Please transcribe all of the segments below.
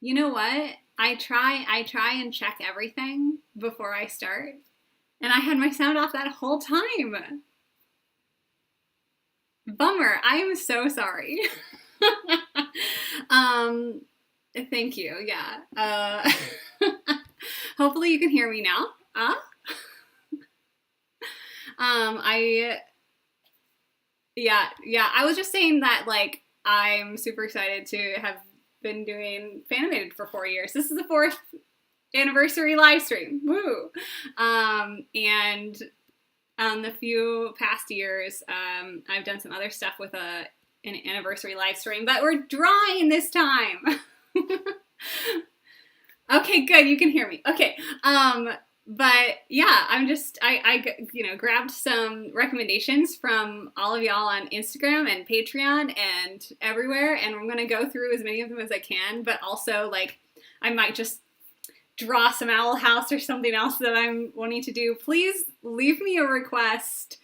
You know what? I try and check everything before I start. And I had my sound off that whole time. Bummer. I am so sorry. um, Thank you. Yeah. Hopefully you can hear me now. I yeah. I was just saying that like I'm super excited to have been doing Fanimated for 4 years. This is the fourth anniversary live stream. Woo! And the few past years, I've done some other stuff with an anniversary live stream, but we're drawing this time. Okay, good. You can hear me. Okay. But yeah, I grabbed some recommendations from all of y'all on Instagram and Patreon and everywhere, and I'm gonna go through as many of them as I can. But also, like, I might just draw some owl house or something else that I'm wanting to do. Please leave me a request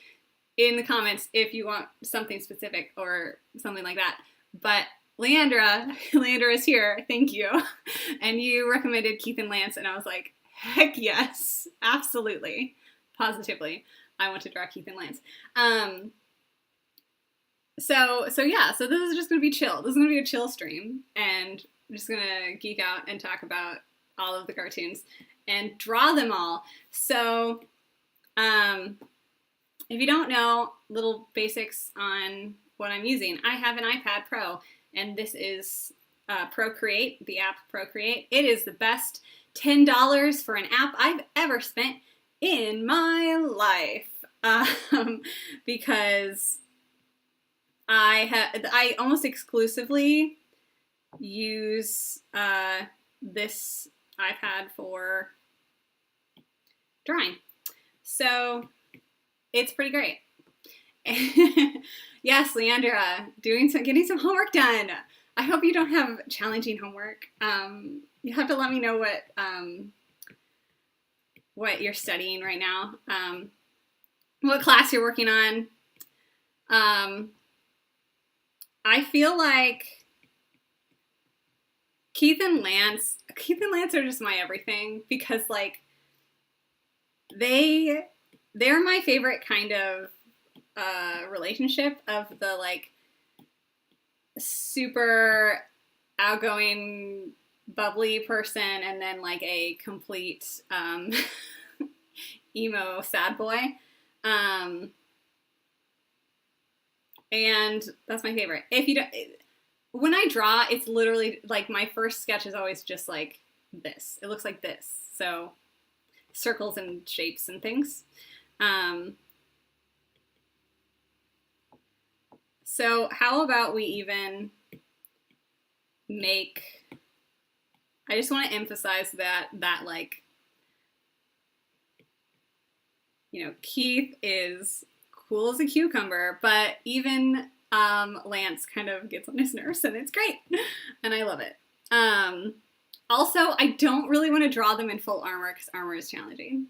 in the comments if you want something specific or something like that. But Leandra is here. Thank you. And you recommended Keith and Lance, and I was like, heck yes, absolutely, positively, I want to draw Keith and Lance. So yeah, so this is just gonna be chill. This is gonna be a chill stream, and I'm just gonna geek out and talk about all of the cartoons and draw them all. So, if you don't know, little basics on what I'm using. I have an iPad Pro, and this is Procreate, the app Procreate. It is the best $10 for an app I've ever spent in my life, because I almost exclusively use this iPad for drawing. So it's pretty great. Yes, Leandra, getting some homework done. I hope you don't have challenging homework. You have to let me know what you're studying right now, what class you're working on. I feel like Keith and Lance are just my everything, because like they're my favorite kind of relationship, of the like super outgoing, bubbly person, and then like a complete emo sad boy. And that's my favorite. If you don't, when I draw, it's literally like my first sketch is always just like this. It looks like this. So circles and shapes and things. So how about we even make, I just want to emphasize that like, you know, Keith is cool as a cucumber, but even Lance kind of gets on his nerves, and it's great, and I love it. Also, I don't really want to draw them in full armor, because armor is challenging.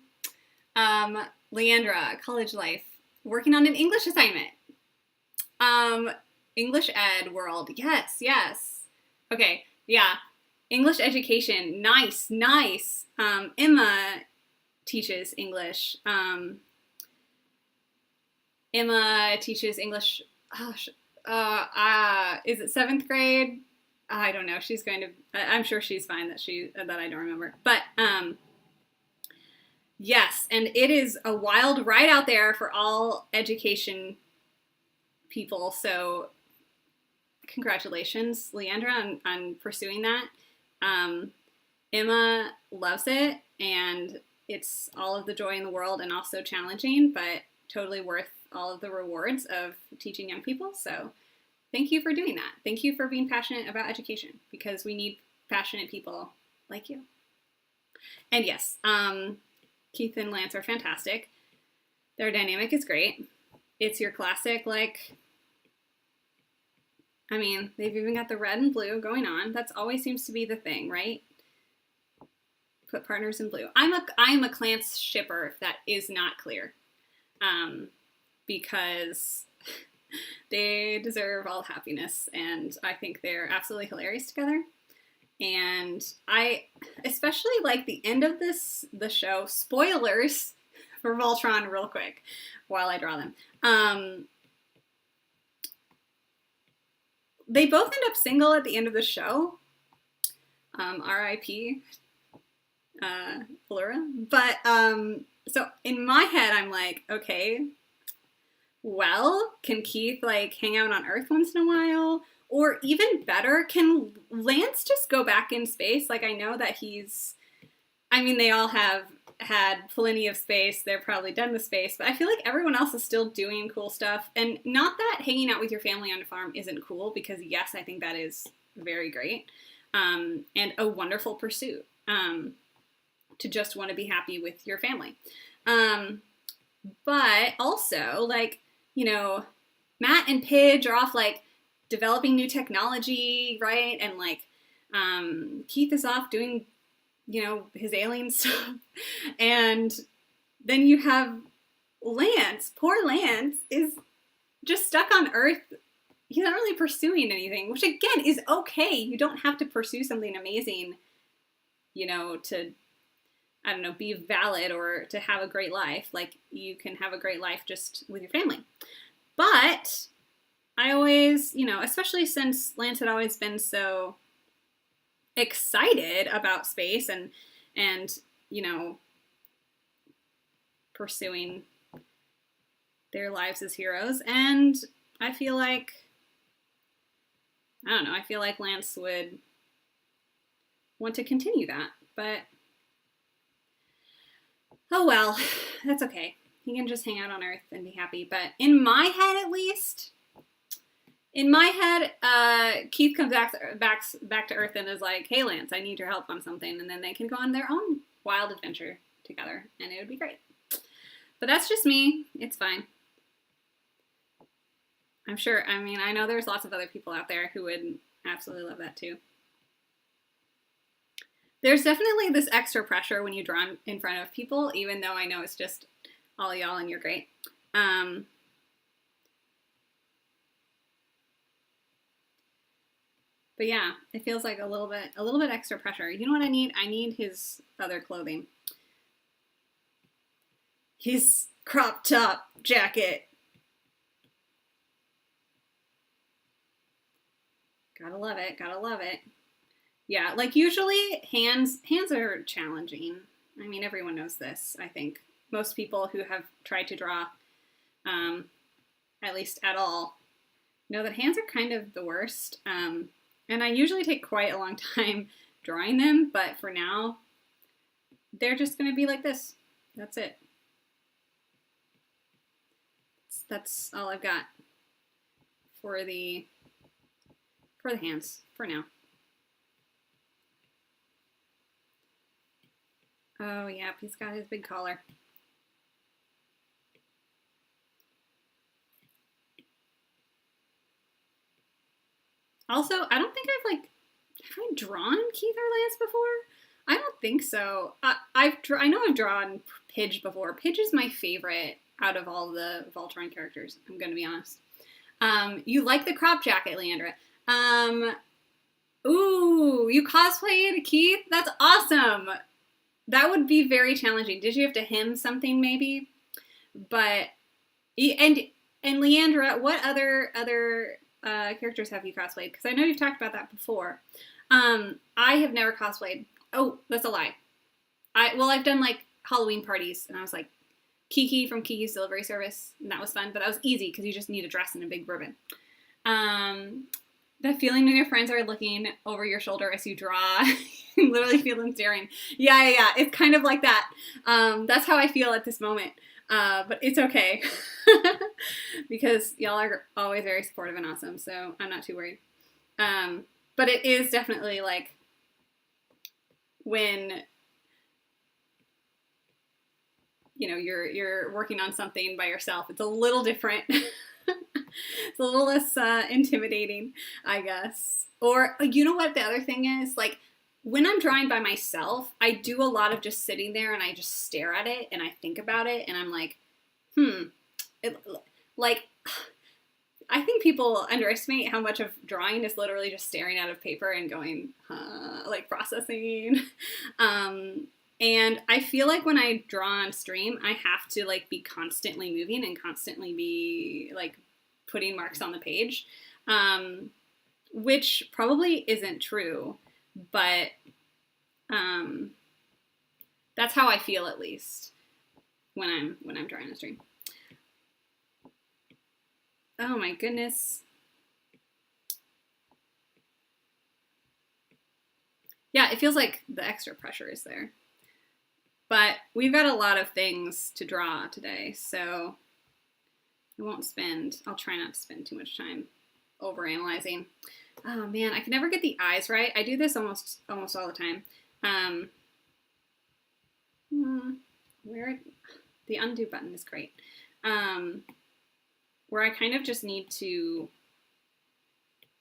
Leandra, college life, working on an English assignment. English ed world, yes. Okay, yeah, English education, nice. Emma teaches English. Emma teaches English. Is it 7th grade? I don't know. She's going to. I'm sure she's fine that I don't remember. But yes, and it is a wild ride out there for all education people. So congratulations, Leandra, on pursuing that. Emma loves it, and it's all of the joy in the world, and also challenging, but totally worth all of the rewards of teaching young people. So thank you for doing that. Thank you for being passionate about education, because we need passionate people like you. And yes, Keith and Lance are fantastic. Their dynamic is great. It's your classic, like, I mean, they've even got the red and blue going on. That's always seems to be the thing, right? Put partners in blue. I am a Clance shipper, if that is not clear. Because they deserve all happiness, and I think they're absolutely hilarious together. And I especially like the end of the show. Spoilers for Voltron real quick while I draw them. They both end up single at the end of the show. R.I.P. Flora. But so in my head, I'm like, okay, well, can Keith like hang out on Earth once in a while? Or even better, can Lance just go back in space? Like, I know that they all have had plenty of space. They're probably done with space, but I feel like everyone else is still doing cool stuff. And not that hanging out with your family on a farm isn't cool, because yes, I think that is very great. And a wonderful pursuit, to just want to be happy with your family. But also, like, Matt and Pidge are off, like, developing new technology, right? And, like, Keith is off doing, his alien stuff. And then you have Lance. Poor Lance is just stuck on Earth. He's not really pursuing anything, which, again, is okay. You don't have to pursue something amazing, to, I don't know, be valid or to have a great life. Like, you can have a great life just with your family. But I always, especially since Lance had always been so excited about space and pursuing their lives as heroes. And I feel like, Lance would want to continue that. But, oh well, that's okay. He can just hang out on Earth and be happy. But in my head, at least, Keith comes back to Earth and is like, hey, Lance, I need your help on something. And then they can go on their own wild adventure together. And it would be great. But that's just me. It's fine. I'm sure, I know there's lots of other people out there who would absolutely love that too. There's definitely this extra pressure when you draw in front of people, even though I know it's just all y'all and you're great. But yeah, it feels like a little bit extra pressure. You know what I need? I need his other clothing. His crop top jacket. Gotta love it. Gotta love it. Yeah, like usually hands are challenging. Everyone knows this, I think. Most people who have tried to draw, at least at all, know that hands are kind of the worst. And I usually take quite a long time drawing them, but for now, they're just going to be like this. That's it. That's all I've got for the hands for now. Oh, yeah, he's got his big collar. Also, I don't think have I drawn Keith or Lance before? I don't think so. I know I've drawn Pidge before. Pidge is my favorite out of all the Voltron characters, I'm going to be honest. You like the crop jacket, Leandra. Ooh, you cosplayed Keith? That's awesome. That would be very challenging. Did you have to hem something maybe? But, and Leandra, what other characters have you cosplayed? Because I know you've talked about that before. I have never cosplayed. Oh, that's a lie. I've done like Halloween parties, and I was like Kiki from Kiki's Delivery Service, and that was fun. But that was easy because you just need a dress and a big ribbon. That feeling when your friends are looking over your shoulder as you draw, you literally feel them staring. Yeah. It's kind of like that. That's how I feel at this moment. But it's okay because y'all are always very supportive and awesome, so I'm not too worried. But it is definitely like when you're working on something by yourself. It's a little different. It's a little less intimidating, I guess. Or you know what the other thing is? Like when I'm drawing by myself, I do a lot of just sitting there and I just stare at it and I think about it and I'm like, I think people underestimate how much of drawing is literally just staring at a paper and going, huh? like processing. And I feel like when I draw on stream, I have to like be constantly moving and constantly be like putting marks on the page, which probably isn't true, but that's how I feel, at least when I'm drawing on stream. Oh my goodness. Yeah, it feels like the extra pressure is there. But we've got a lot of things to draw today, so I'll try not to spend too much time overanalyzing. Oh man, I can never get the eyes right. I do this almost all the time. Where the undo button is great. Where I kind of just need to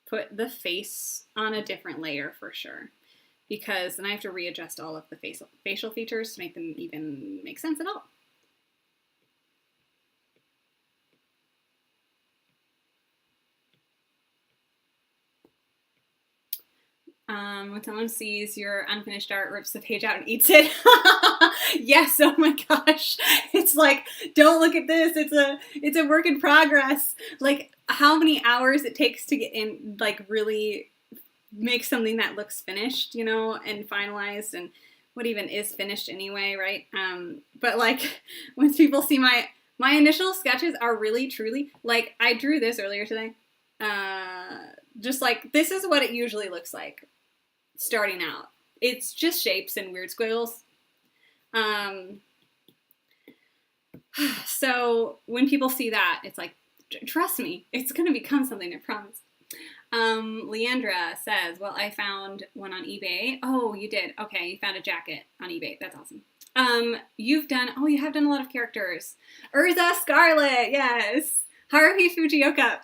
put the face on a different layer for sure, because then I have to readjust all of the facial features to make them even make sense at all. When someone sees your unfinished art, rips the page out and eats it. Yes, oh my gosh. It's like, don't look at this. It's a work in progress. Like how many hours it takes to get in, like really make something that looks finished, you know, and finalized, and what even is finished anyway, right? But like when people see my initial sketches are really truly, like I drew this earlier today. Just like, this is what it usually looks like starting out. It's just shapes and weird squiggles. So when people see that, it's like, trust me, it's going to become something, I promise. Leandra says, well, I found one on eBay. Oh, you did. Okay, you found a jacket on eBay. That's awesome. You have done a lot of characters. Urza Scarlet, yes. Haruhi Fujioka,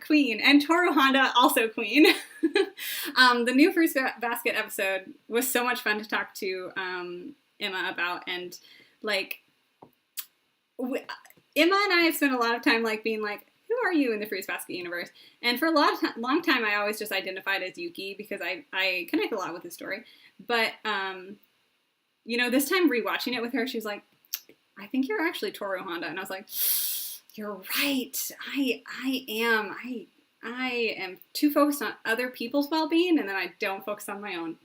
queen. And Toru Honda, also queen. The new Fruits Basket episode was so much fun to talk to Emma about. And, like, Emma and I have spent a lot of time, like, being like, who are you in the Fruits Basket universe? And for a long time, I always just identified as Yuki because I connect a lot with the story. But, you know, this time rewatching it with her, she was like, I think you're actually Toru Honda. And I was like, you're right. I am too focused on other people's well-being, and then I don't focus on my own.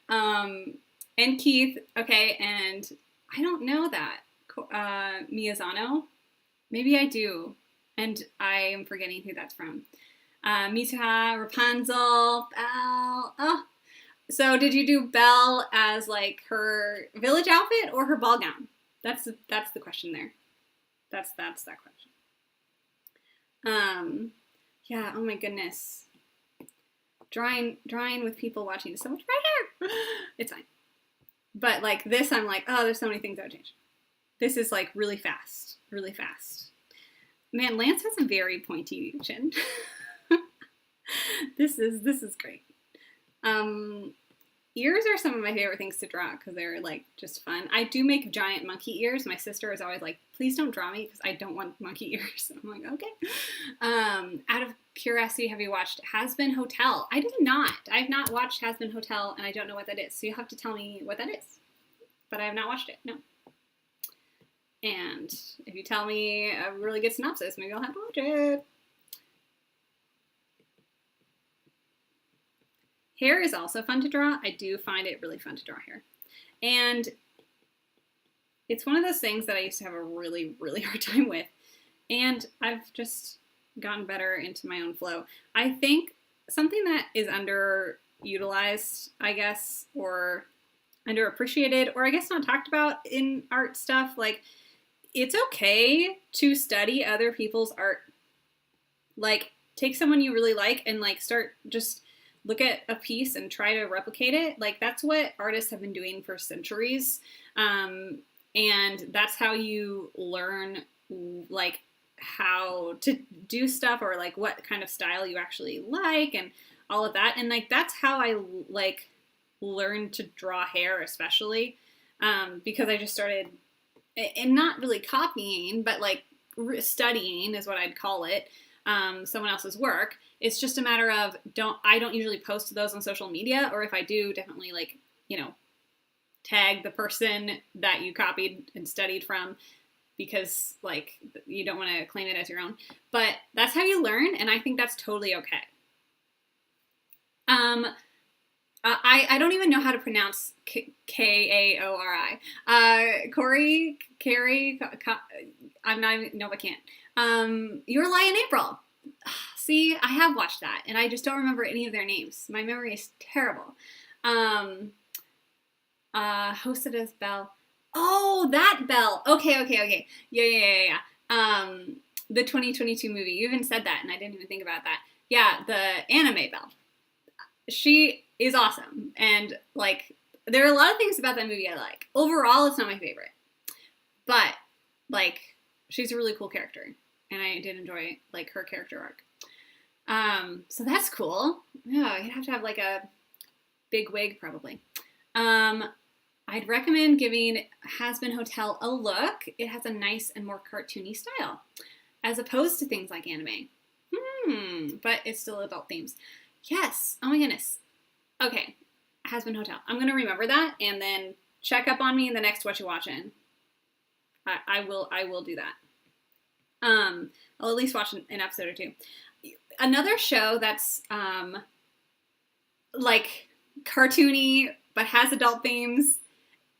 And Keith, okay, and I don't know that. Miyazano? Maybe I do. And I am forgetting who that's from. Mitsuha, Rapunzel, Belle. Oh. So did you do Belle as like her village outfit or her ball gown? That's the question there. That's that question. Yeah, oh my goodness. Drawing with people watching is so much better. It's fine. But like this, I'm like, oh, there's so many things I would change. This is like really fast. Really fast. Man, Lance has a very pointy chin. This is great. Ears are some of my favorite things to draw because they're like just fun. I do make giant monkey ears. My sister is always like, please don't draw me because I don't want monkey ears. I'm like, okay. Out of curiosity, have you watched Has Been Hotel? I did not. I've not watched Has Been Hotel, and I don't know what that is. So you have to tell me what that is. But I have not watched it. No. And if you tell me a really good synopsis, maybe I'll have to watch it. Hair is also fun to draw. I do find it really fun to draw hair. And it's one of those things that I used to have a really, really hard time with. And I've just gotten better into my own flow. I think something that is underutilized, I guess, or underappreciated, or I guess not talked about in art stuff, like, it's okay to study other people's art. Like, take someone you really like and, like, start just look at a piece and try to replicate it. Like, that's what artists have been doing for centuries. And that's how you learn, like, how to do stuff, or, like, what kind of style you actually like, and all of that. And, like, that's how I, like, learned to draw hair, especially, because I just started, and not really copying, but, like, studying is what I'd call it. someone else's work. It's just a matter of I don't usually post those on social media, or if I do, definitely like, tag the person that you copied and studied from, because like you don't want to claim it as your own. But that's how you learn, and I think that's totally okay. I don't even know how to pronounce Kaori. Carrie, I'm not even, no, I can't. Your Lie in April. See, I have watched that, and I just don't remember any of their names. My memory is terrible. Hosted as Belle. Oh, that Belle. Okay. Yeah. The 2022 movie. You even said that, and I didn't even think about that. Yeah, the anime Belle. She is awesome, and like there are a lot of things about that movie I like. Overall, it's not my favorite, but like she's a really cool character, and I did enjoy like her character arc. So that's cool. Yeah, you'd have to have like a big wig probably. I'd recommend giving Hazbin Hotel a look. It has a nice and more cartoony style, as opposed to things like anime. But it's still adult themes. Yes. Oh my goodness. Okay. Hazbin Hotel. I'm going to remember that and then check up on me in the next What You Watching. I will do that. I'll at least watch an episode or two. Another show that's like cartoony but has adult themes.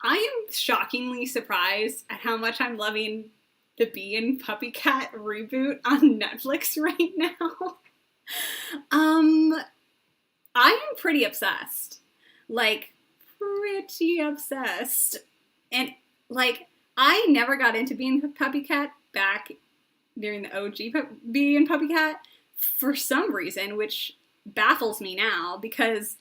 I am shockingly surprised at how much I'm loving the Bee and Puppy Cat reboot on Netflix right now. I am pretty obsessed. Like, pretty obsessed. And, like, I never got into Bee and Puppy Cat back during the OG Bee and Puppy Cat for some reason, which baffles me now because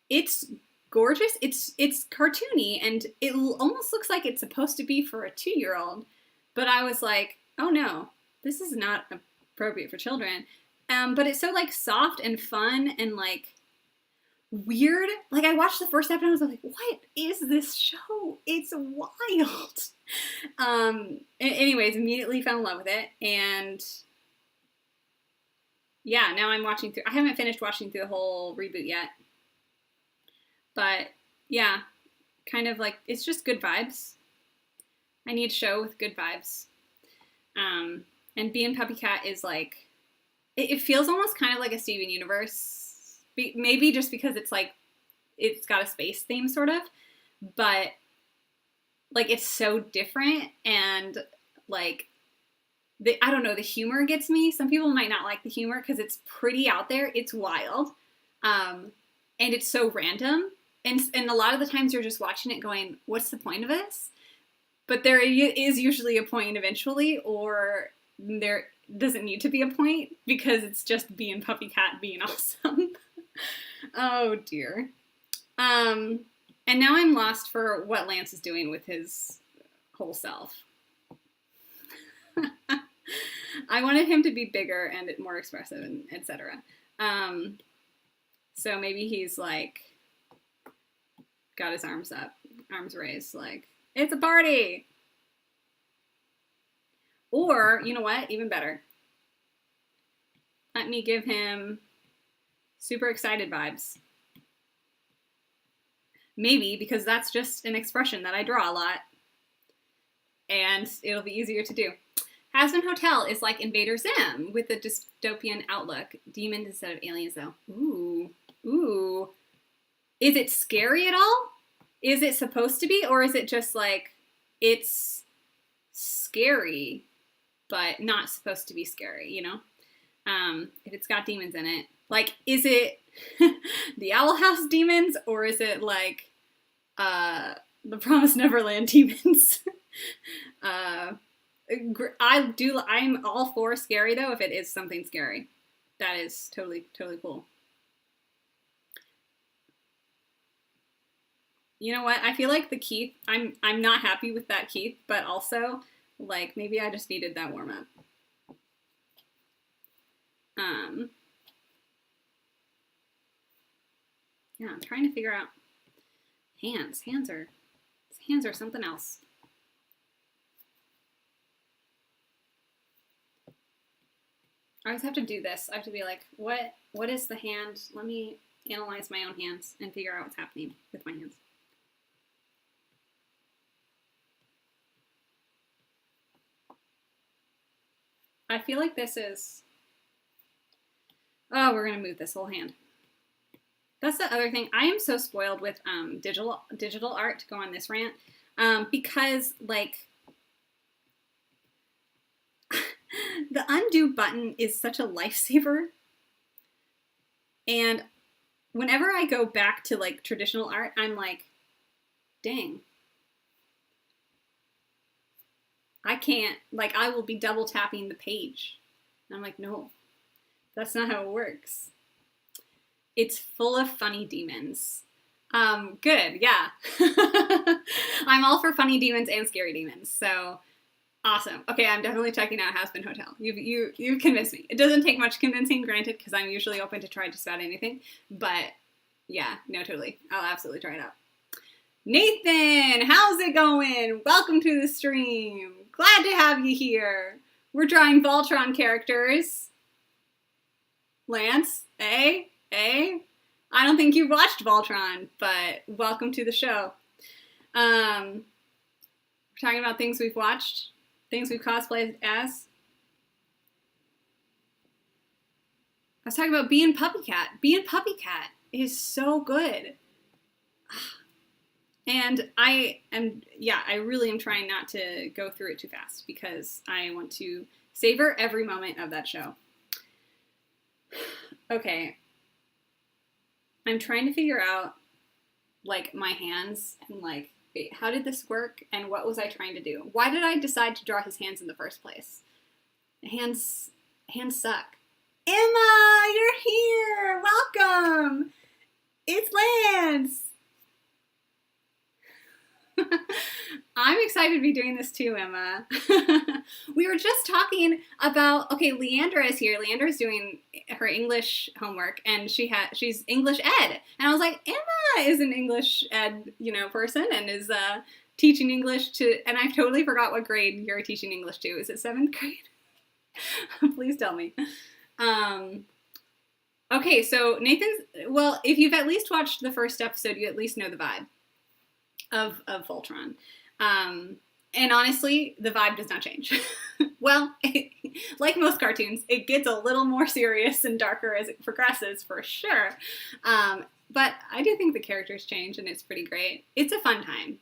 it's gorgeous. It's cartoony, and it almost looks like it's supposed to be for a 2-year-old. But I was like, oh no, this is not appropriate for children. But it's so like soft and fun and like weird. Like I watched the first episode and I was like, what is this show? It's wild. Anyways, immediately fell in love with it, and yeah, now I'm watching through. I haven't finished watching through the whole reboot yet. But yeah, kind of like, it's just good vibes. I need a show with good vibes. And Bee and Puppy Cat is like, it feels almost kind of like a Steven Universe. Maybe just because it's like, it's got a space theme sort of. But like, it's so different, and like, I don't know, the humor gets me. Some people might not like the humor because it's pretty out there. It's wild. And it's so random. And a lot of the times you're just watching it going, what's the point of this? But there is usually a point eventually, or there doesn't need to be a point because it's just Bee and Puppy Cat being awesome. Oh dear. And now I'm lost for what Lance is doing with his whole self. I wanted him to be bigger and more expressive, and etc. So maybe he's like got his arms up, arms raised, like, it's a party. Or, you know what? Even better. Let me give him super excited vibes. Maybe, because that's just an expression that I draw a lot. And it'll be easier to do. Hazbin Hotel is like Invader Zim with a dystopian outlook. Demons instead of aliens, though. Ooh. Is it scary at all? Is it supposed to be? Or is it just like, it's scary, but not supposed to be scary, you know? If it's got demons in it. Like, is it the Owl House demons? Or is it like, the Promised Neverland demons? I'm all for scary, though, if it is something scary. That is totally cool. You know what? I feel like the Keith, I'm not happy with that Keith, but also, like, maybe I just needed that warm up. Yeah, I'm trying to figure out hands. Hands are something else. I always have to do this. I have to be like, what is the hand? Let me analyze my own hands and figure out what's happening with my hands. I feel like this is, oh, we're going to move this whole hand. That's the other thing. I am so spoiled with digital art, to go on this rant, because like the undo button is such a lifesaver. And whenever I go back to like traditional art, I'm like, dang, I can't, like, I will be double tapping the page. And I'm like, no, that's not how it works. It's full of funny demons. Good, yeah. I'm all for funny demons and scary demons, so awesome. Okay, I'm definitely checking out Hazbin Hotel. You've convinced me. It doesn't take much convincing, granted, because I'm usually open to try just about anything, but yeah, no, totally. I'll absolutely try it out. Nathan, how's it going? Welcome to the stream. Glad to have you here. We're drawing Voltron characters. Lance, eh? I don't think you've watched Voltron, but welcome to the show. We're talking about things we've watched, things we've cosplayed as. I was talking about Being Puppy Cat. Being Puppy Cat is so good. And I really am trying not to go through it too fast because I want to savor every moment of that show. Okay. I'm trying to figure out, like, my hands and, like, how did this work and what was I trying to do? Why did I decide to draw his hands in the first place? Hands suck. Emma, you're here! Welcome! It's Lance! I'm excited to be doing this too, Emma. We were just talking about, okay, Leandra is here. Leandra's doing her English homework, and she's English ed. And I was like, Emma is an English ed, person, and is teaching English to, and I totally forgot what grade you're teaching English to. Is it 7th grade? Please tell me. Okay, so well, if you've at least watched the first episode, you at least know the vibe of Voltron. And honestly, the vibe does not change. Well, like most cartoons, it gets a little more serious and darker as it progresses, for sure. But I do think the characters change, and it's pretty great. It's a fun time.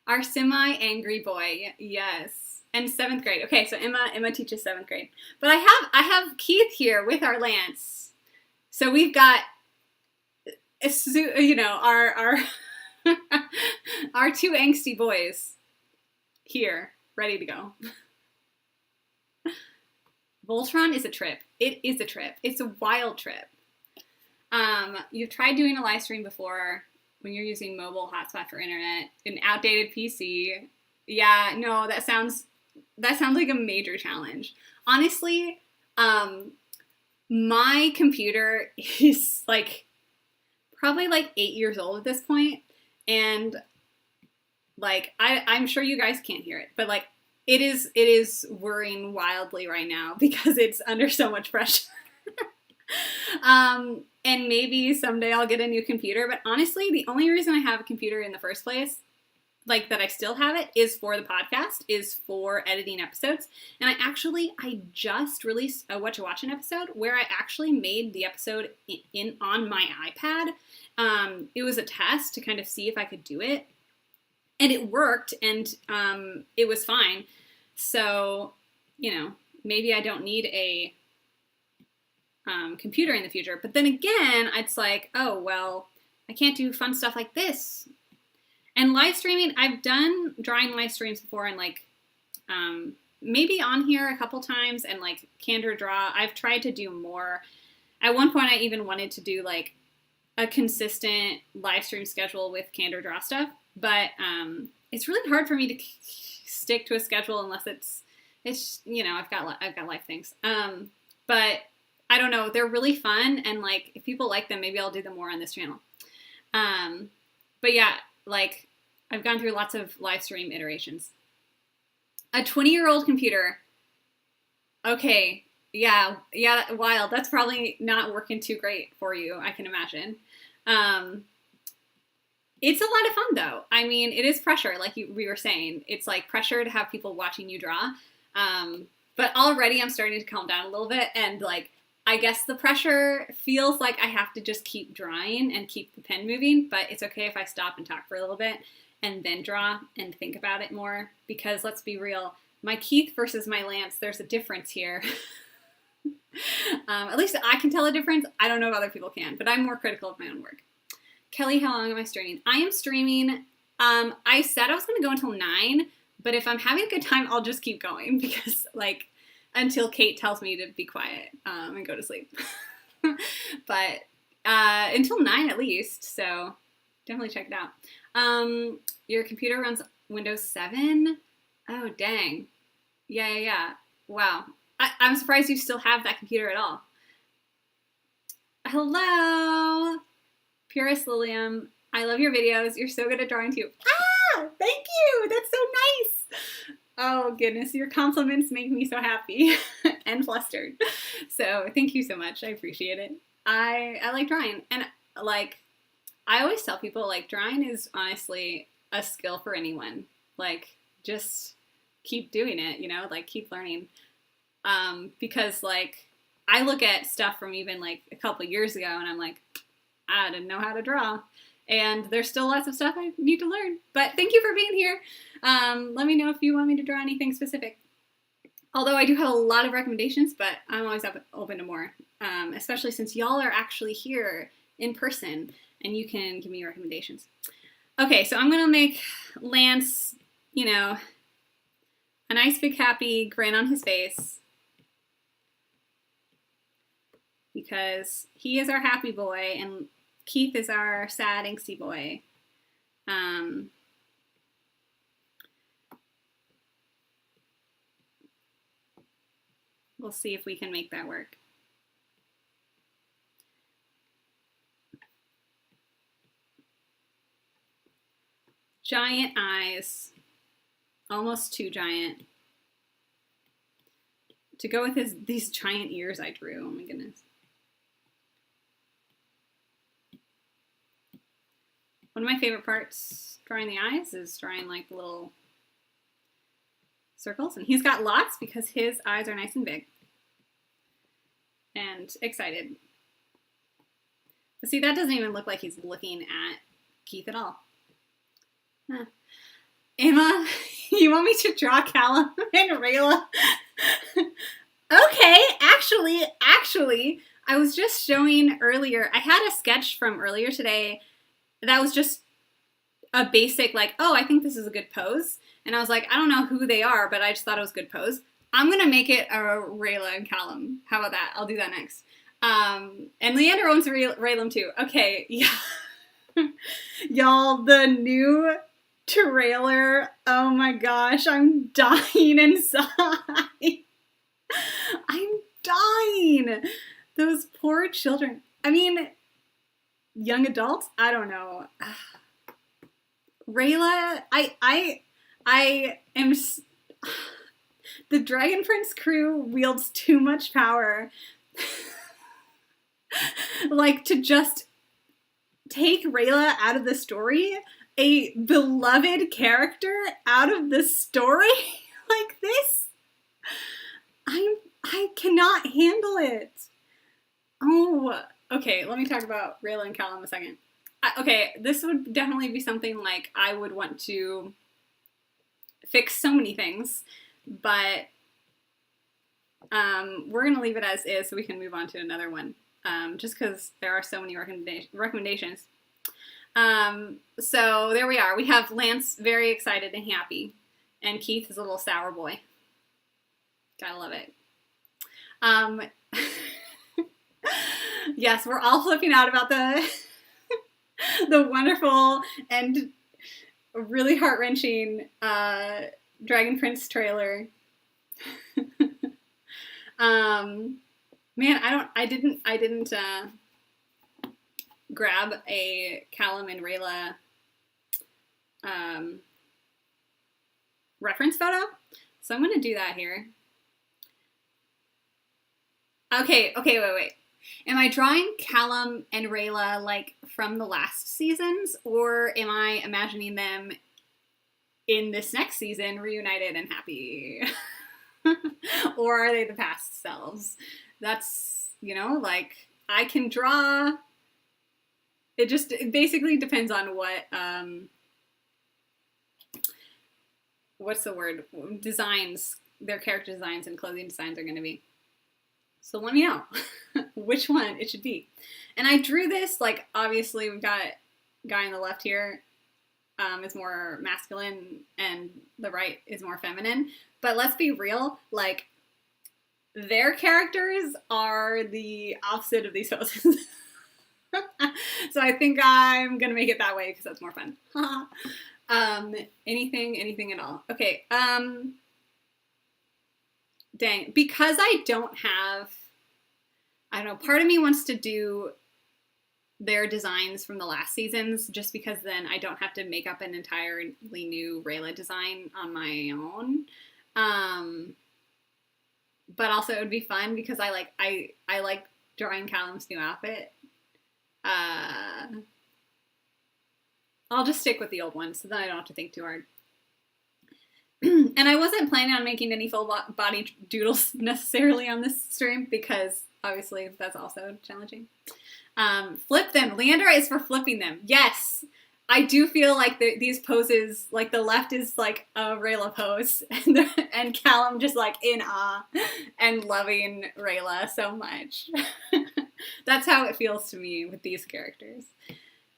Our semi-angry boy, yes. And 7th grade. Okay, so Emma teaches 7th grade. But I have Keith here with our Lance. So we've got, our our two angsty boys here, ready to go. Voltron is a trip. It is a trip. It's a wild trip. You've tried doing a live stream before when you're using mobile hotspot for internet, an outdated PC. Yeah, no, that sounds like a major challenge. Honestly, my computer is probably 8 years old at this point, and I'm sure you guys can't hear it, but it is whirring wildly right now because it's under so much pressure. And maybe someday I'll get a new computer, but honestly, the only reason I have a computer in the first place, that I still have it, is for the podcast, is for editing episodes. And I just released a What You Watching episode where I actually made the episode on my iPad. It was a test to kind of see if I could do it, and it worked, and it was fine. So, maybe I don't need a computer in the future. But then again, it's oh, well, I can't do fun stuff like this. And live streaming, I've done drawing live streams before, and maybe on here a couple times, and Candor Draw. I've tried to do more. At one point, I even wanted to do a consistent live stream schedule with Candor Draw stuff, but it's really hard for me to stick to a schedule unless it's I've got life things. But I don't know, they're really fun, and if people like them, maybe I'll do them more on this channel. But yeah, I've gone through lots of live stream iterations. A 20-year-old computer Okay. Yeah. Yeah. Wild. That's probably not working too great for you, I can imagine. Um, it's a lot of fun though. I mean, it is pressure, like we were saying. It's like pressure to have people watching you draw. But already I'm starting to calm down a little bit, and like I guess the pressure feels like I have to just keep drawing and keep the pen moving, but it's okay if I stop and talk for a little bit and then draw and think about it more, because let's be real, my Keith versus my Lance, there's a difference here. At least I can tell a difference. I don't know if other people can, but I'm more critical of my own work. Kelly, how long am I streaming? I am streaming, I said I was going to go until 9, but if I'm having a good time, I'll just keep going because, like, until Kate tells me to be quiet and go to sleep. But until 9 at least, so definitely check it out. Your computer runs Windows 7? Oh, dang. Yeah. Wow. I'm surprised you still have that computer at all. Hello, Purist Lilium. I love your videos. You're so good at drawing too. Ah, thank you. That's so nice. Oh, goodness. Your compliments make me so happy and flustered. So thank you so much. I appreciate it. I like drawing. And like, I always tell people, like, drawing is honestly a skill for anyone. Like, just keep doing it, you know, like, keep learning. Because, like, I look at stuff from even, like, a couple years ago, and I'm like, I didn't know how to draw. And there's still lots of stuff I need to learn. But thank you for being here. Let me know if you want me to draw anything specific. Although I do have a lot of recommendations, but I'm always open to more, especially since y'all are actually here in person and you can give me recommendations. Okay, so I'm going to make Lance, you know, a nice big happy grin on his face because he is our happy boy and Keith is our sad, angsty boy. We'll see if we can make that work. Giant eyes, almost too giant. To go with these giant ears I drew, oh my goodness. One of my favorite parts drawing the eyes is drawing like the little circles, and he's got lots because his eyes are nice and big and excited. But see, that doesn't even look like he's looking at Keith at all. Huh. Emma, you want me to draw Callum and Rayla? Okay, actually, I was just showing earlier, I had a sketch from earlier today that was just a basic, like, oh, I think this is a good pose. And I was like, I don't know who they are, but I just thought it was a good pose. I'm going to make it a Rayla and Callum. How about that? I'll do that next. And Leander owns Raylan too. Okay, yeah. Y'all, the new trailer, oh my gosh, I'm dying inside. I'm dying. Those poor children. I mean, young adults? I don't know. Rayla, I am... The Dragon Prince crew wields too much power. Like, to just take Rayla out of the story, a beloved character out of the story like this, I cannot handle it. Oh, okay, let me talk about Rayla and Callum a second. Okay, this would definitely be something like I would want to fix so many things, but we're going to leave it as is so we can move on to another one, just because there are so many recommendations. So there we are. We have Lance very excited and happy, and Keith is a little sour boy. Gotta love it. Yes, we're all flipping out about the wonderful and really heart-wrenching Dragon Prince trailer. Man, I didn't grab a Callum and Rayla reference photo, so I'm gonna do that here. Okay, wait. Am I drawing Callum and Rayla like from the last seasons, or am I imagining them in this next season reunited and happy? Or are they the past selves? That's, like I can draw. It basically depends on what's the word? Designs, their character designs and clothing designs are going to be. So let me know which one it should be. And I drew this, like, obviously we've got guy on the left here is more masculine and the right is more feminine. But let's be real, like, their characters are the opposite of these poses. So I think I'm gonna make it that way because that's more fun. Anything at all. Okay, dang, because I don't know, part of me wants to do their designs from the last seasons just because then I don't have to make up an entirely new Rayla design on my own. But also it would be fun because I like drawing Callum's new outfit. I'll just stick with the old one so then I don't have to think too hard. And I wasn't planning on making any full body doodles necessarily on this stream because obviously that's also challenging. Flip them. Leandra is for flipping them. Yes. I do feel like these poses, like the left is like a Rayla pose and Callum just like in awe and loving Rayla so much. That's how it feels to me with these characters.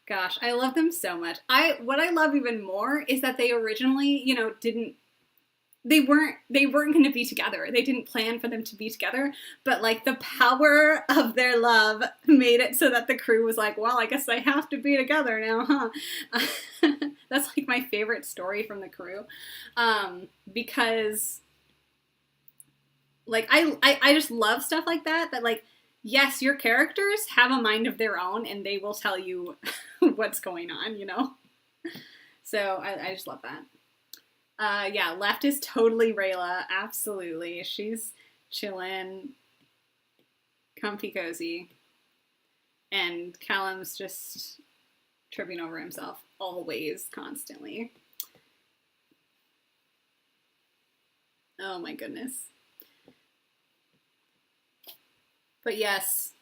Gosh, I love them so much. What I love even more is that they originally, they weren't going to be together. They didn't plan for them to be together, but like the power of their love made it so that the crew was like, well, I guess they have to be together now, huh? That's like my favorite story from the crew. Because like I just love stuff like that like, yes, your characters have a mind of their own and they will tell you what's going on, So I just love that. Yeah, left is totally Rayla. Absolutely. She's chilling, comfy, cozy. And Callum's just tripping over himself always, constantly. Oh my goodness. But yes,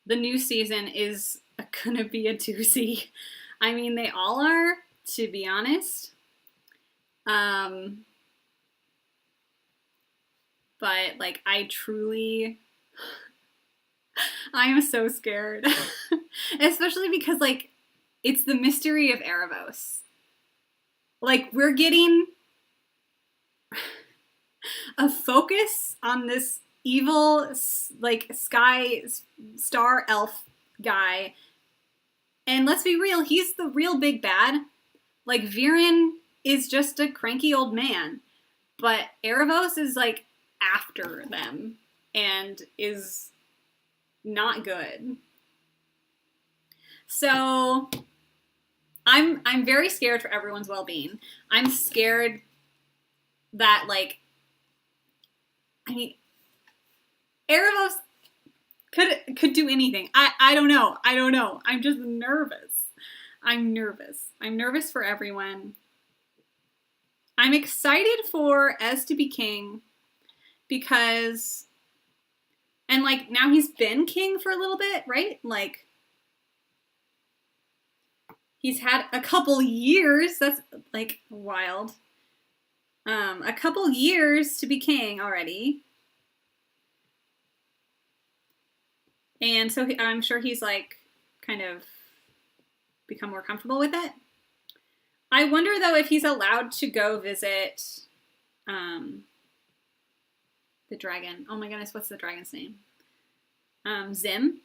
the new season is gonna be a doozy. I mean, they all are, to be honest. But like I am so scared. Especially because like it's the mystery of Erebos. Like we're getting a focus on this evil like sky star elf guy. And let's be real, he's the real big bad. Like Viren is just a cranky old man, but Erebos is like after them and is not good. So I'm very scared for everyone's well-being. I'm scared that like, I mean, Erebos could do anything. I don't know. I'm just nervous. I'm nervous for everyone. I'm excited for Ez to be king because, and like now he's been king for a little bit, right? Like he's had a couple years. That's like wild. A couple years to be king already. And so I'm sure he's like kind of become more comfortable with it. I wonder though if he's allowed to go visit the dragon. Oh my goodness, what's the dragon's name? Zim.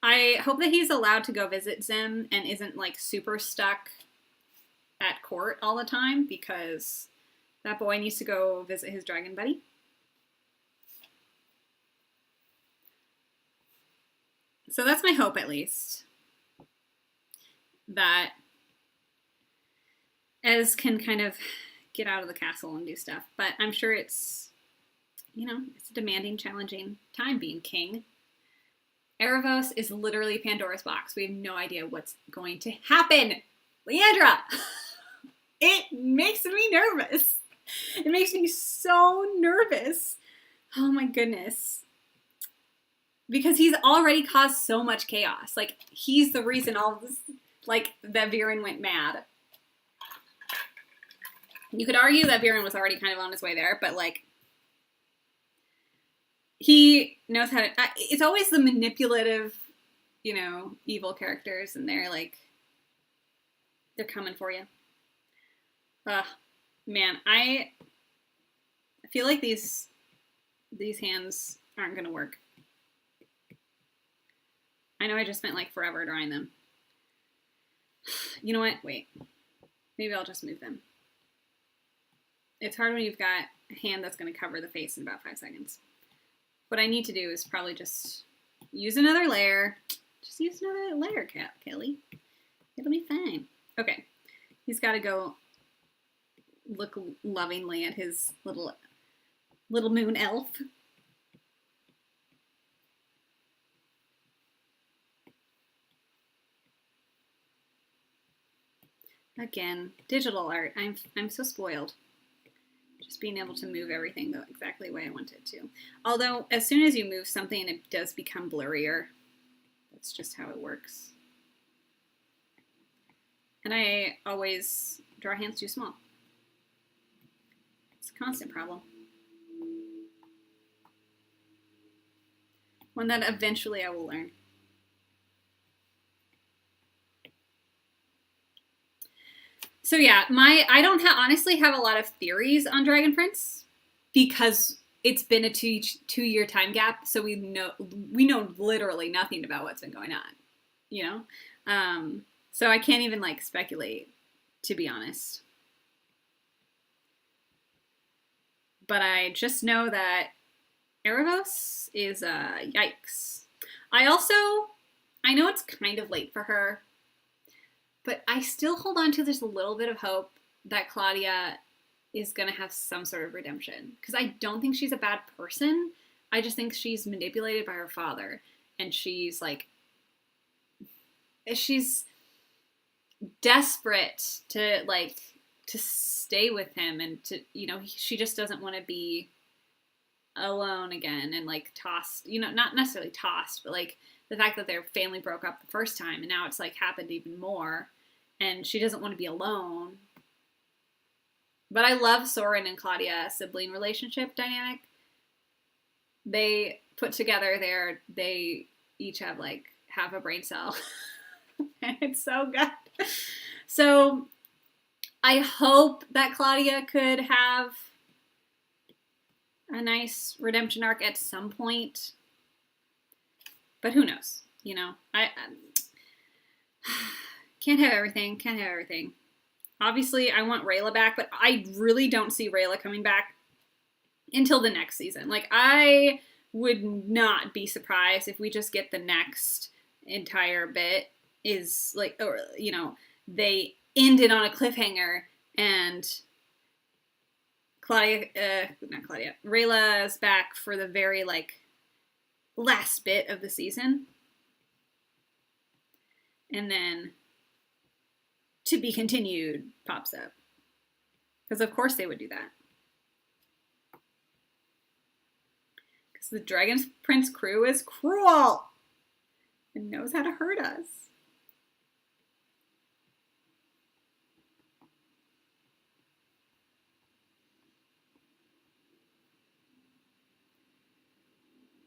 I hope that he's allowed to go visit Zim and isn't like super stuck at court all the time because that boy needs to go visit his dragon buddy. So that's my hope, at least, that Ez can kind of get out of the castle and do stuff. But I'm sure it's, you know, it's a demanding, challenging time being king. Erebos is literally Pandora's box. We have no idea what's going to happen. Leandra, it makes me nervous. It makes me so nervous. Oh my goodness. Because he's already caused so much chaos. Like, he's the reason all of this, like, that Viren went mad. You could argue that Viren was already kind of on his way there, but, like, he knows how to, it's always the manipulative, you know, evil characters, and they're, like, they're coming for you. Ugh, man, I feel like these hands aren't gonna work. I know I just spent like forever drawing them. You know what? Wait. Maybe I'll just move them. It's hard when you've got a hand that's going to cover the face in about 5 seconds. What I need to do is probably just use another layer. Just use another layer, Kelly. It'll be fine. Okay. He's got to go look lovingly at his little moon elf. Again, digital art. I'm so spoiled. Just being able to move everything the exactly the way I want it to. Although, as soon as you move something, it does become blurrier. That's just how it works. And I always draw hands too small. It's a constant problem. One that eventually I will learn. So yeah, I don't honestly have a lot of theories on Dragon Prince because it's been a two-year time gap, so we know literally nothing about what's been going on, you know? So I can't even like speculate, to be honest. But I just know that Erebos is yikes. I know it's kind of late for her, but I still hold on to this little bit of hope that Claudia is going to have some sort of redemption. Because I don't think she's a bad person. I just think she's manipulated by her father. And she's like, she's desperate to stay with him. And to, you know, she just doesn't want to be alone again and like tossed, you know, not necessarily tossed, but like the fact that their family broke up the first time and now it's like happened even more. And she doesn't want to be alone. But I love Soren and Claudia sibling relationship dynamic. They put together they each have like half a brain cell. And it's so good. So I hope that Claudia could have a nice redemption arc at some point. But who knows? You know, I can't have everything. Can't have everything. Obviously, I want Rayla back, but I really don't see Rayla coming back until the next season. Like, I would not be surprised if we just get the next entire bit is like, or, you know, they ended on a cliffhanger and Rayla's back for the very, like, last bit of the season. And then to be continued pops up. Because of course they would do that. Because the Dragon Prince crew is cruel and knows how to hurt us.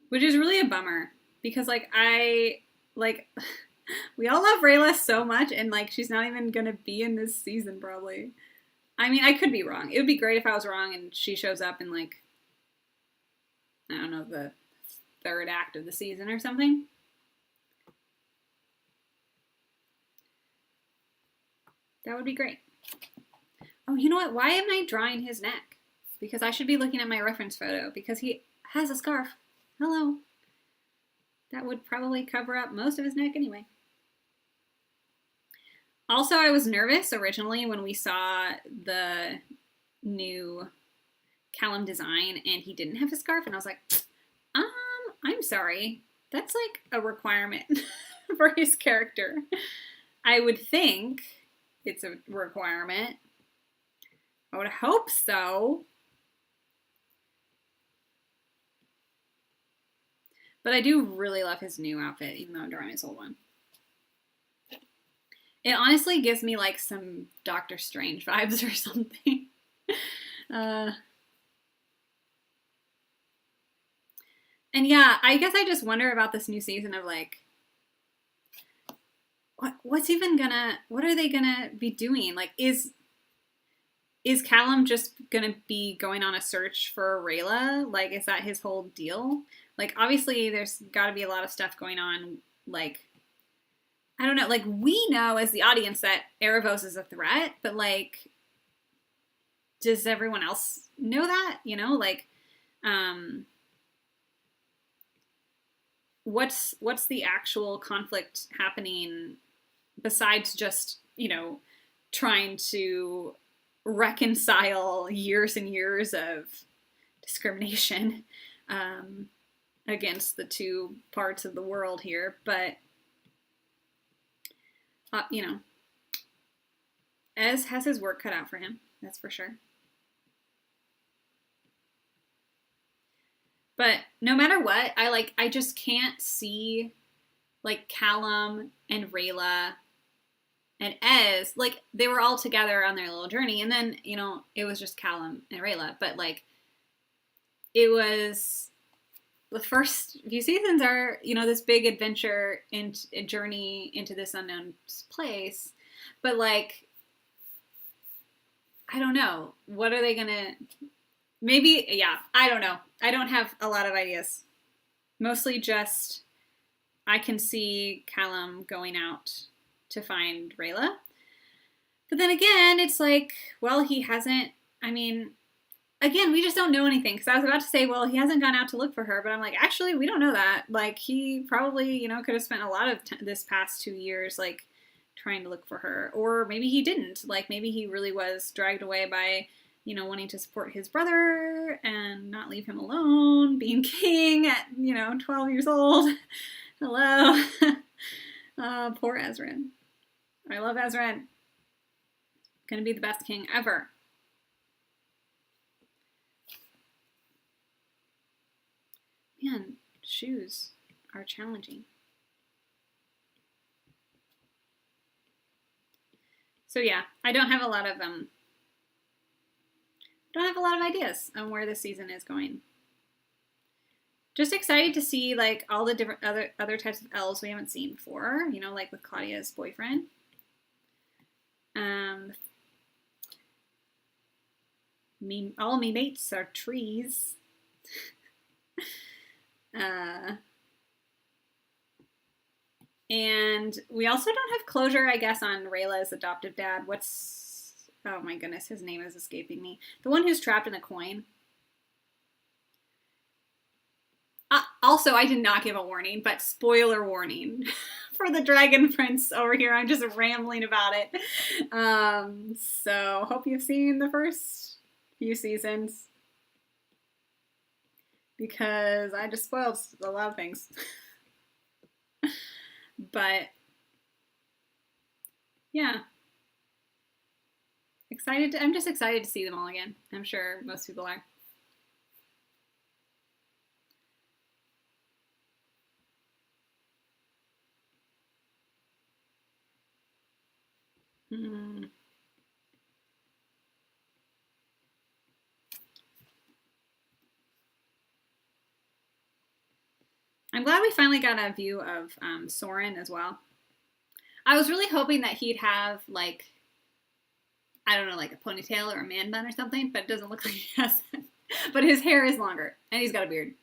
Which is really a bummer. Because we all love Rayla so much, and like she's not even gonna be in this season probably. I mean, I could be wrong. It would be great if I was wrong and she shows up in like, I don't know, the 3rd act of the season or something. That would be great. Oh, you know what? Why am I drawing his neck? Because I should be looking at my reference photo because he has a scarf. Hello. That would probably cover up most of his neck anyway. Also, I was nervous originally when we saw the new Callum design and he didn't have his scarf, and I was like, um, I'm sorry. That's like a requirement for his character. I would think it's a requirement. I would hope so. But I do really love his new outfit, even though I'm drawing his old one. It honestly gives me like some Doctor Strange vibes or something. And yeah, I guess I just wonder about this new season of like, what are they gonna be doing? Like, is Callum just gonna be going on a search for Rayla? Like, is that his whole deal? Like, obviously, there's got to be a lot of stuff going on. Like, I don't know. Like, we know as the audience that Erebos is a threat, but like, does everyone else know that? You know, like, what's the actual conflict happening besides just, you know, trying to reconcile years and years of discrimination against the two parts of the world here. But, you know, Ez has his work cut out for him, that's for sure. But no matter what, I just can't see like Callum and Rayla and Ez, like they were all together on their little journey, and then, you know, it was just Callum and Rayla, but like it was the first few seasons are, you know, this big adventure and journey into this unknown place, but like I don't know, what are they gonna, maybe, yeah, I don't know, I don't have a lot of ideas, mostly just I can see Callum going out to find Rayla. But then again, it's like, well, he hasn't, I mean, again, we just don't know anything. Because I was about to say, well, he hasn't gone out to look for her. But I'm like, actually, we don't know that. Like, he probably, you know, could have spent a lot of this past 2 years, like, trying to look for her. Or maybe he didn't. Like, maybe he really was dragged away by, you know, wanting to support his brother and not leave him alone, being king at, you know, 12 years old. Hello. Poor Ezran. I love Ezran. Gonna be the best king ever. Man, shoes are challenging. So yeah, I don't have a lot of ideas on where this season is going. Just excited to see like all the different other types of elves we haven't seen before. You know, like with Claudia's boyfriend. All me mates are trees. And we also don't have closure, I guess, on Rayla's adoptive dad. Oh my goodness, his name is escaping me. The one who's trapped in a coin. Also, I did not give a warning, but spoiler warning for the Dragon Prince over here. I'm just rambling about it. So hope you've seen the first few seasons, because I just spoiled a lot of things. But yeah, I'm just excited to see them all again. I'm sure most people are. I'm glad we finally got a view of Soren as well. I was really hoping that he'd have, like, I don't know, like a ponytail or a man bun or something, but it doesn't look like he has that. But his hair is longer, and he's got a beard.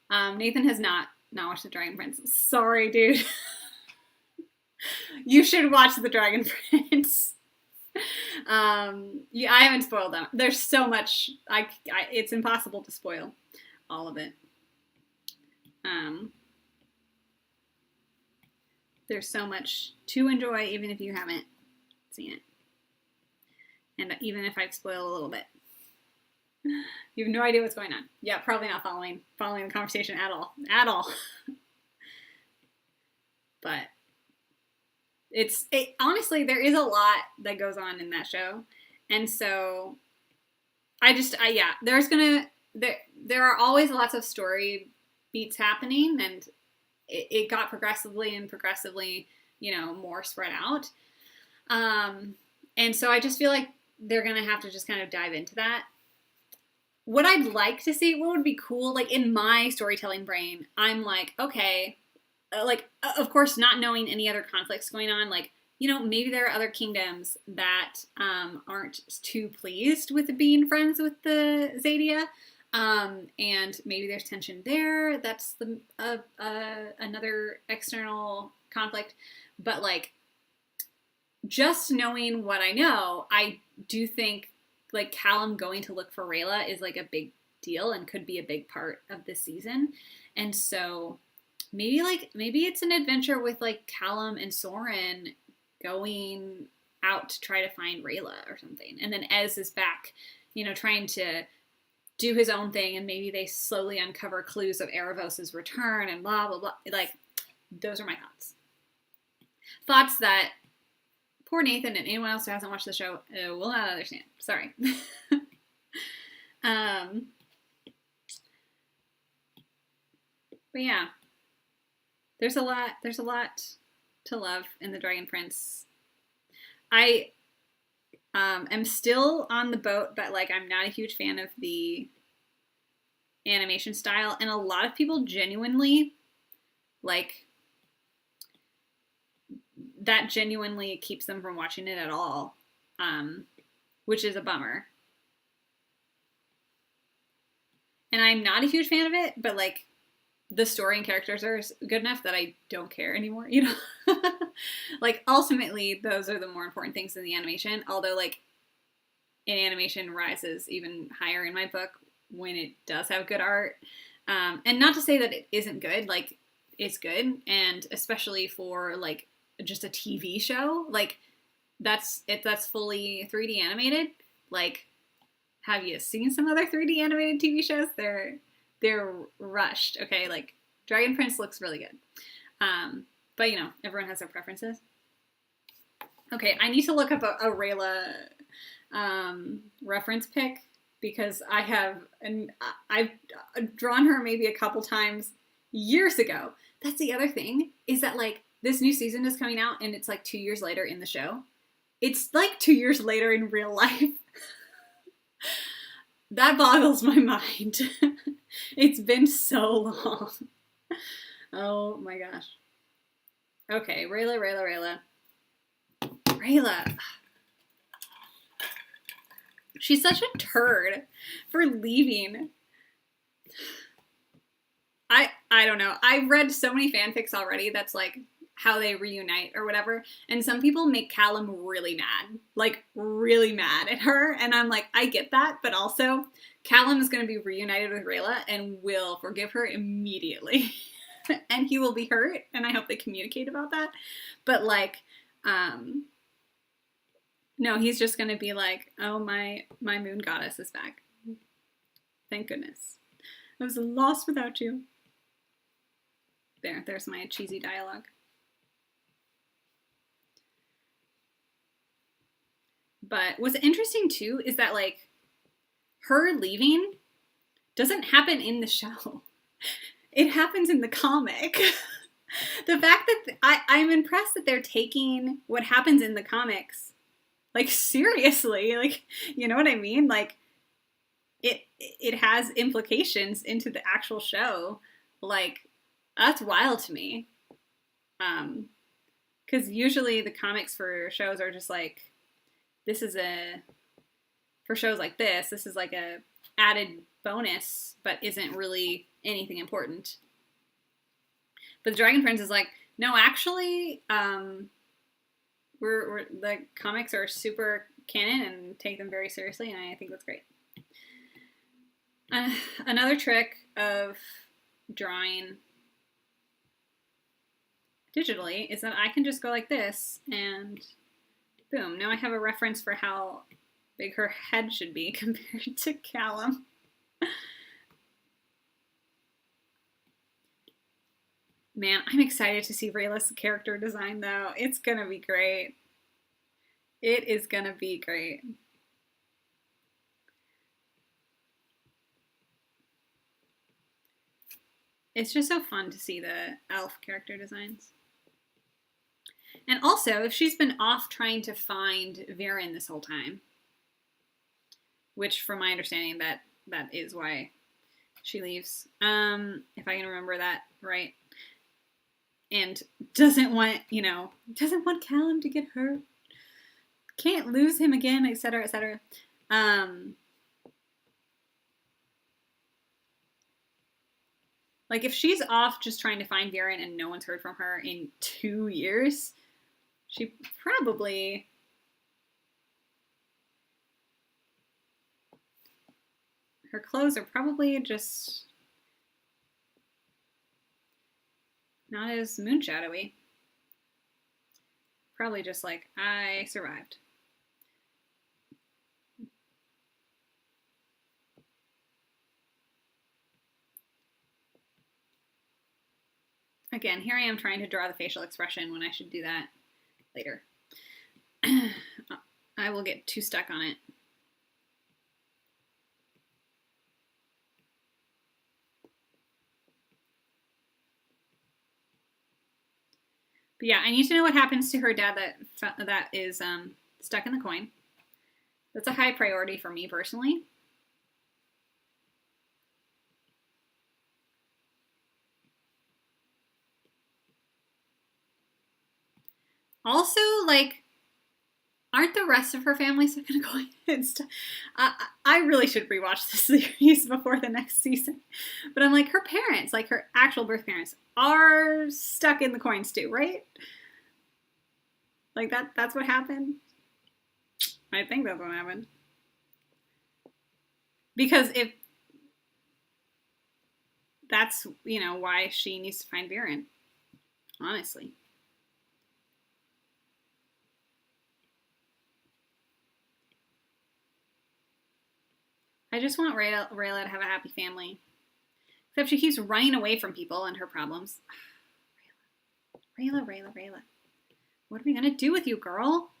Nathan has not watched The Dragon Prince. Sorry, dude. You should watch The Dragon Prince. Yeah, I haven't spoiled them. There's so much. It's impossible to spoil all of it. There's so much to enjoy, even if you haven't seen it. And even if I've spoiled a little bit. You have no idea what's going on. Yeah, probably not following the conversation at all. At all. But honestly, there is a lot that goes on in that show. And so yeah, there are always lots of story beats happening, and it got progressively, more spread out. And so I just feel like they're going to have to just kind of dive into that. What I'd like to see, what would be cool, like in my storytelling brain, I'm like, okay, like, of course, not knowing any other conflicts going on, like, maybe there are other kingdoms that aren't too pleased with being friends with the Zadia. And maybe there's tension there. That's another external conflict. But, like, just knowing what I know, I do think, like, Callum going to look for Rayla is, like, a big deal and could be a big part of this season. And so maybe it's an adventure with, like, Callum and Soren going out to try to find Rayla or something. And then Ez is back, trying to do his own thing, and maybe they slowly uncover clues of Erebos' return and blah, blah, blah. Like, those are my thoughts. Thoughts that poor Nathan and anyone else who hasn't watched the show will not understand. Sorry. But yeah, there's a lot to love in the Dragon Prince. I am still on the boat that, like, I'm not a huge fan of the animation style, and a lot of people genuinely, like, that genuinely keeps them from watching it at all, which is a bummer. And I'm not a huge fan of it, but, like, the story and characters are good enough that I don't care anymore, Like, ultimately, those are the more important things in the animation, although, like, an animation rises even higher in my book when it does have good art. And not to say that it isn't good, like, it's good, and especially for, like, just a TV show, like, that's fully 3D animated. Like, have you seen some other 3D animated TV shows? They're rushed, okay? Like, Dragon Prince looks really good. But, everyone has their preferences. Okay, I need to look up a Rayla reference pic, because I've drawn her maybe a couple times years ago. That's the other thing, is that, like, this new season is coming out, and it's, like, 2 years later in the show. It's, like, 2 years later in real life. That boggles my mind. It's been so long. Oh my gosh. Okay, Rayla. She's such a turd for leaving. I don't know. I've read so many fanfics already that's, like, how they reunite or whatever, and some people make Callum really mad. Like, really mad at her, and I'm like, I get that, but also, Callum is going to be reunited with Rayla and will forgive her immediately. And he will be hurt, and I hope they communicate about that. But, like, no, he's just going to be like, oh, my moon goddess is back. Thank goodness. I was lost without you. There's my cheesy dialogue. But what's interesting, too, is that, like, her leaving doesn't happen in the show. It happens in the comic. The fact that I'm impressed that they're taking what happens in the comics, like, seriously. Like, you know what I mean? Like, it has implications into the actual show. Like, that's wild to me. Because usually the comics for shows are just like, for shows like this is like a added bonus, but isn't really anything important. But the Dragon Prince is like, no, actually, we're the comics are super canon and take them very seriously, and I think that's great. Another trick of drawing digitally is that I can just go like this, and boom, now I have a reference for how big her head should be compared to Callum. Man, I'm excited to see Rayla's character design, though. It's gonna be great. It is gonna be great. It's just so fun to see the elf character designs. And also, if she's been off trying to find Viren this whole time, which from my understanding that is why she leaves, if I can remember that right, and doesn't want Callum to get hurt, can't lose him again, etc., etc. Like, if she's off just trying to find Viren and no one's heard from her in 2 years, she probably... Her clothes are probably just not as moonshadowy. Probably just like, I survived. Again, here I am trying to draw the facial expression when I should do that later. I will get too stuck on it. But yeah, I need to know what happens to her dad that is stuck in the coin. That's a high priority for me personally. Also, like, aren't the rest of her family stuck in a coin? I really should rewatch this series before the next season. But I'm like, her parents, like her actual birth parents, are stuck in the coins too, right? Like that's what happened? I think that's what happened. Because if that's, why she needs to find Viren. Honestly. I just want Rayla to have a happy family. Except she keeps running away from people and her problems. Rayla. What are we gonna do with you, girl?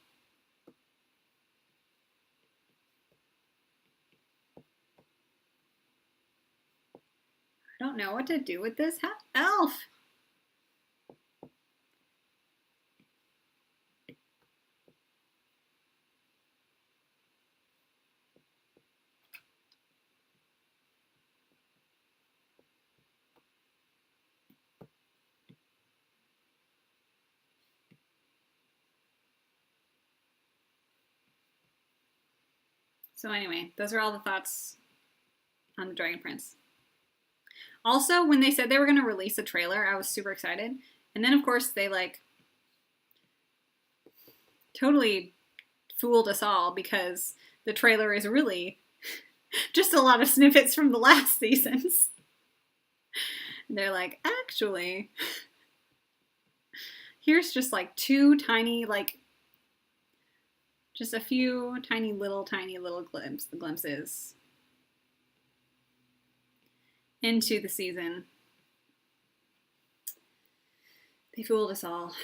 I don't know what to do with this elf. So anyway, those are all the thoughts on the Dragon Prince. Also, when they said they were going to release a trailer, I was super excited. And then, of course, they, totally fooled us all because the trailer is really just a lot of snippets from the last seasons. And they're like, actually, here's just, two tiny, just a few tiny little glimpses into the season. They fooled us all.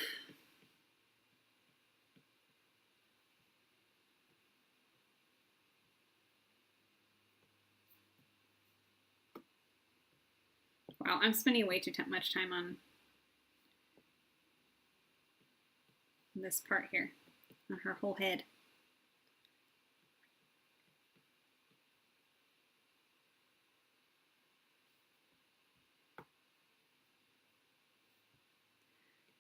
Wow, I'm spending way too much time on this part here, on her whole head.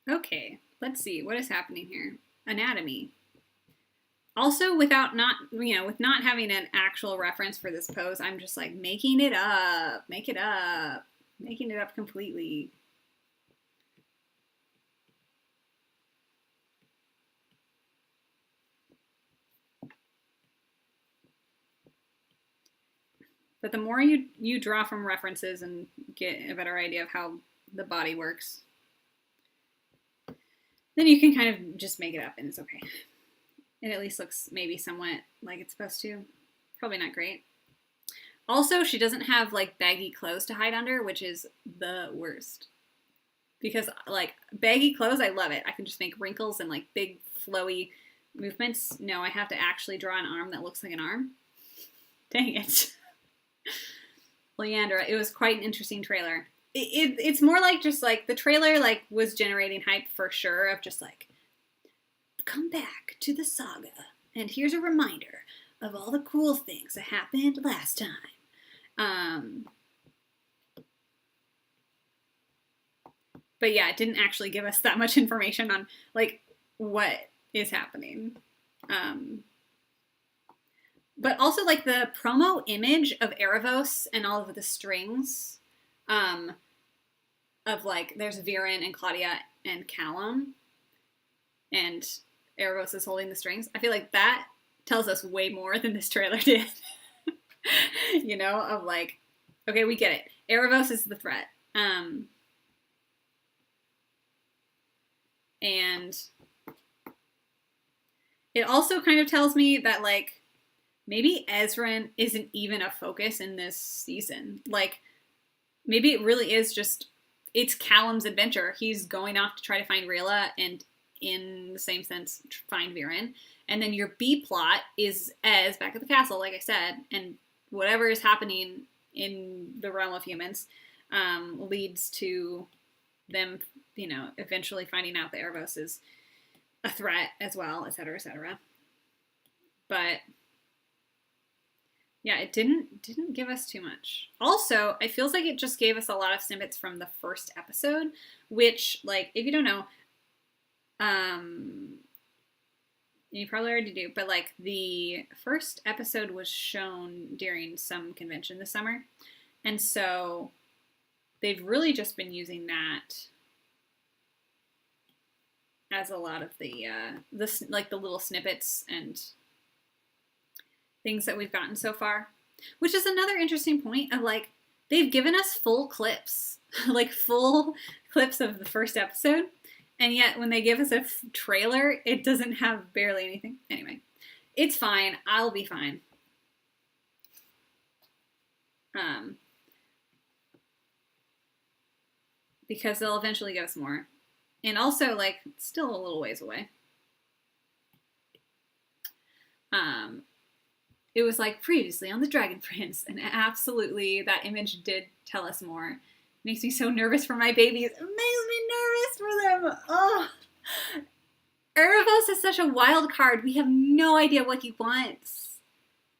Okay, let's see what is happening here. Anatomy. Also, with not having an actual reference for this pose, I'm just like making it up, making it up completely. But the more you draw from references and get a better idea of how the body works, then you can kind of just make it up and it's okay. It at least looks maybe somewhat like it's supposed to. Probably not great. Also, she doesn't have like baggy clothes to hide under, which is the worst. Because like baggy clothes, I love it. I can just make wrinkles and like big flowy movements. No, I have to actually draw an arm that looks like an arm. Dang it. Leandra, it was quite an interesting trailer. It's more like just like the trailer like was generating hype for sure of just like, come back to the saga and here's a reminder of all the cool things that happened last time. But yeah, it didn't actually give us that much information on like what is happening. But also like the promo image of Erebos and all of the strings of like there's Viren and Claudia and Callum and Erebos is holding the strings. I feel like that tells us way more than this trailer did. You know, of like, okay, we get it. Erebos is the threat. And it also kind of tells me that like maybe Ezran isn't even a focus in this season. Like maybe it really is just it's Callum's adventure. He's going off to try to find Rayla and in the same sense find Viren. And then your B plot is Ez back at the castle, like I said, and whatever is happening in the realm of humans leads to them, you know, eventually finding out that Erebos is a threat as well, etc., etc. But yeah, it didn't give us too much. Also, it feels like it just gave us a lot of snippets from the first episode, which, like, if you don't know, you probably already do, but like the first episode was shown during some convention this summer, and so they've really just been using that as a lot of the like the little snippets and things that we've gotten so far, which is another interesting point of like they've given us full clips, like full clips of the first episode, and yet when they give us a trailer, it doesn't have barely anything. Anyway, it's fine. I'll be fine. Because they'll eventually give us more. And also, like, still a little ways away. It was like previously on the Dragon Prince, and absolutely that image did tell us more. It makes me so nervous for my babies. It makes me nervous for them. Oh, Erebos is such a wild card. We have no idea what he wants.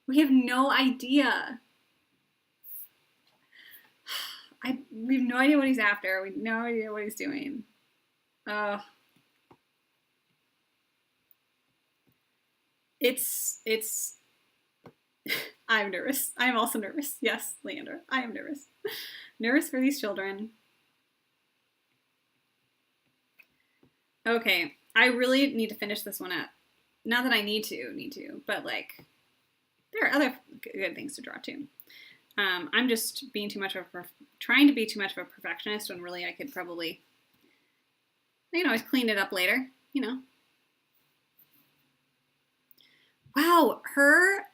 We have no idea. We have no idea what he's after. We have no idea what he's doing. It's I'm nervous. I'm also nervous. Yes, Leander, I am nervous. Nervous for these children. Okay, I really need to finish this one up. Not that I need to, but like, there are other good things to draw too. I'm just being too much of trying to be too much of a perfectionist when really I could probably, I can always clean it up later, you know. Wow, her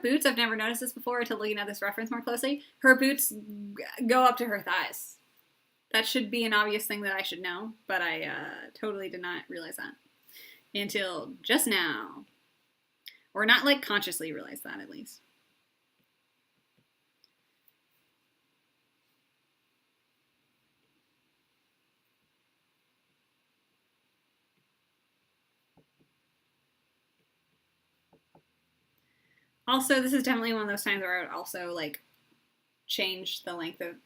boots, I've never noticed this before until looking at this reference more closely. Her boots go up to her thighs. That should be an obvious thing that I should know, but I totally did not realize that until just now. Or not like consciously realize that at least. Also, this is definitely one of those times where I would also, like, change the length of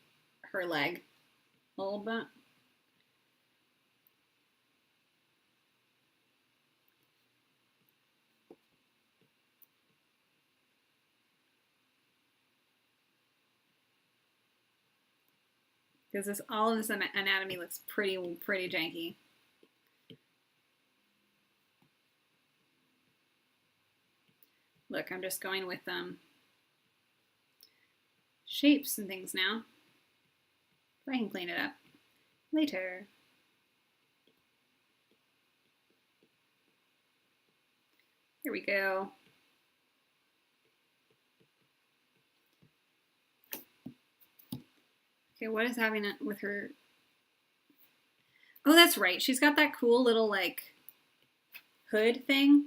her leg a little bit. Because all of this anatomy looks pretty janky. Look, I'm just going with shapes and things now. I can clean it up later. Here we go. Okay, what is happening with her? Oh, that's right. She's got that cool little, like, hood thing.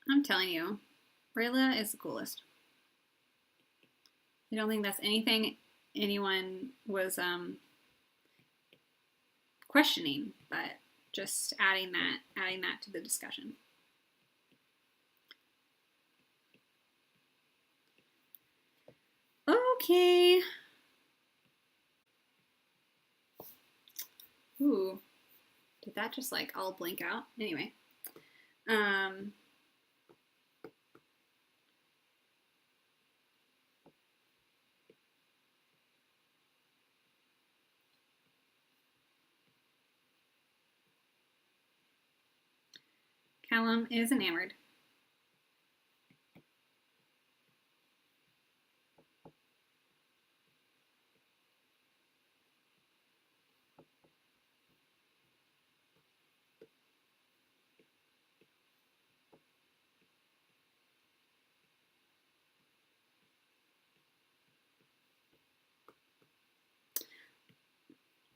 I'm telling you, Rayla is the coolest. I don't think that's anything anyone was questioning, but just adding that to the discussion. Okay. Ooh. Did that just like all blink out? Anyway. Callum is enamored.